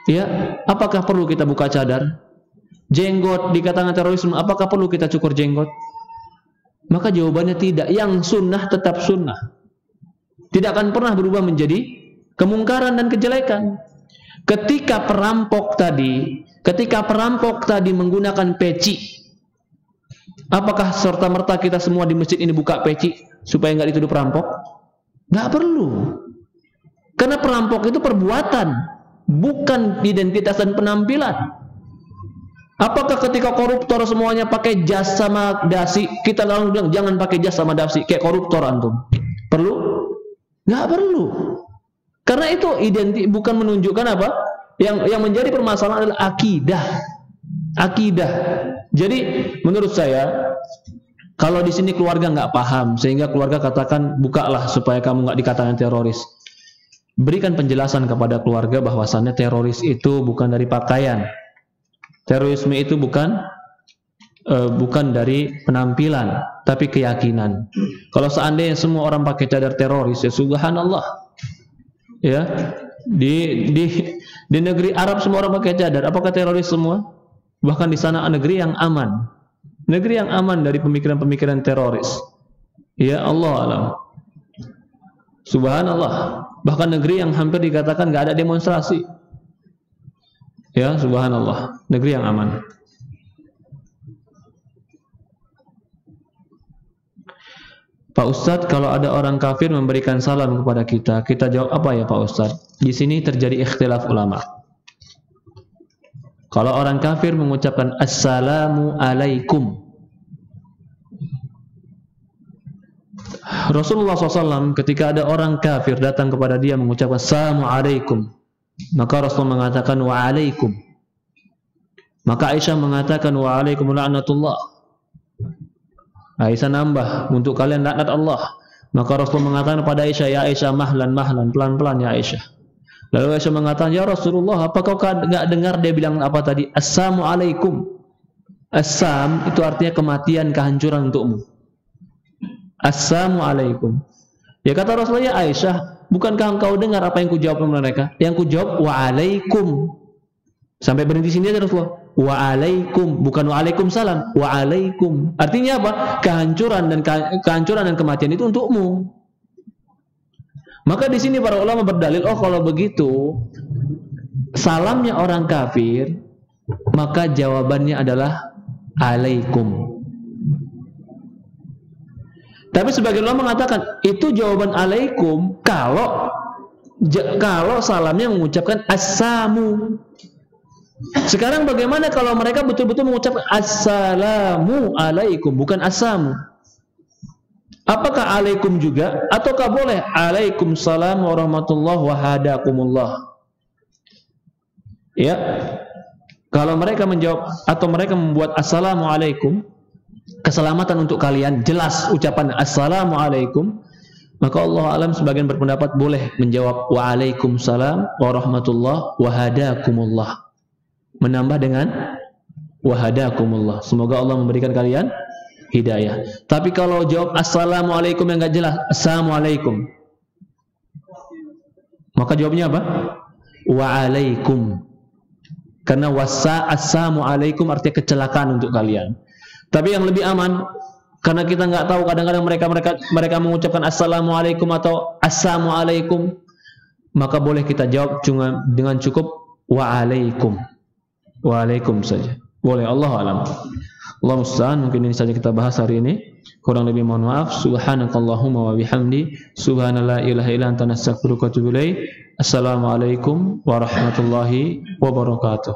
ya, apakah perlu kita buka cadar? Jenggot dikatakan terorisme, apakah perlu kita cukur jenggot? Maka jawabannya tidak. Yang sunnah tetap sunnah, tidak akan pernah berubah menjadi kemungkaran dan kejelekan. Ketika perampok tadi menggunakan peci, apakah serta-merta kita semua di masjid ini buka peci supaya nggak dituduh perampok? Nggak perlu. Karena perampok itu perbuatan, bukan identitas dan penampilan. Apakah ketika koruptor semuanya pakai jas sama dasi, kita lalu bilang jangan pakai jas sama dasi kayak koruptor antum? Perlu? Nggak perlu. Karena itu bukan menunjukkan apa? Yang menjadi permasalahan adalah akidah. Akidah. Jadi menurut saya, kalau di sini keluarga nggak paham, sehingga keluarga katakan bukalah supaya kamu nggak dikatakan teroris. Berikan penjelasan kepada keluarga bahwasannya teroris itu bukan dari pakaian. Terorisme itu bukan dari penampilan, tapi keyakinan. Kalau seandainya semua orang pakai cadar teroris, ya subhanallah. Ya, di negeri Arab semua orang pakai cadar, apakah teroris semua? Bahkan di sana negeri yang aman. Negeri yang aman dari pemikiran-pemikiran teroris. Ya Allah alam. Subhanallah. Bahkan negeri yang hampir dikatakan nggak ada demonstrasi. Ya, subhanallah, negeri yang aman. Pak Ustadz, kalau ada orang kafir memberikan salam kepada kita, kita jawab apa ya Pak Ustadz? Di sini terjadi ikhtilaf ulama. Kalau orang kafir mengucapkan assalamu alaikum. Rasulullah SAW ketika ada orang kafir datang kepada dia mengucapkan assalamu alaikum, maka Rasul mengatakan wa alaikum. Maka Aisyah mengatakan wa alaikum la'natullah. Aisyah nambah, untuk kalian laknat Allah. Maka Rasul mengatakan kepada Aisyah, ya Aisyah mahlan, pelan-pelan ya Aisyah. Lalu Aisyah mengatakan, ya Rasulullah, apa kau enggak dengar dia bilang apa tadi? Assalamu alaikum. Assam itu artinya kematian, kehancuran untukmu. Assalamu alaikum. Ya kata Rasulullah, ya Aisyah, bukankah engkau dengar apa yang kujawab mereka? Yang kujawab wa alaikum. Sampai berhenti sini aja Rasulullah. Wa alaikum, bukan wa alaikum salam, wa alaikum. Artinya apa? Kehancuran dan kematian itu untukmu. Maka di sini para ulama berdalil, oh kalau begitu salamnya orang kafir, maka jawabannya adalah alaikum. Tapi sebagian ulama mengatakan itu jawaban alaikum kalau salamnya mengucapkan assamu. Sekarang bagaimana kalau mereka betul-betul mengucapkan assalamu alaikum, bukan assamu? Apakah alaikum juga ataukah boleh alaikumussalam warahmatullahi wabarakatuh? Ya. Kalau mereka menjawab atau mereka membuat assalamu alaikum, keselamatan untuk kalian, jelas ucapan assalamu alaikum, maka Allah alam sebagian berpendapat boleh menjawab waalaikumsalam warahmatullahi wabarakatuh, menambah dengan wahadakumullah, semoga Allah memberikan kalian hidayah. Tapi kalau jawab assalamualaikum yang enggak jelas, assalamualaikum, maka jawabnya apa? Waalaikum. Karena assalamualaikum artinya kecelakaan untuk kalian. Tapi yang lebih aman, karena kita nggak tahu, kadang-kadang mereka mengucapkan assalamualaikum atau assalamualaikum, maka boleh kita jawab dengan cukup waalaikum. Waalaikum saja. Boleh, Allah alam. Allah musta'an, mungkin ini saja kita bahas hari ini. Kurang lebih mohon maaf. Subhanakallahumma wa bihamdi, subhanallah ilaha illa anta nastaghfiruka wa atubu ilaik. Assalamualaikum warahmatullahi wabarakatuh.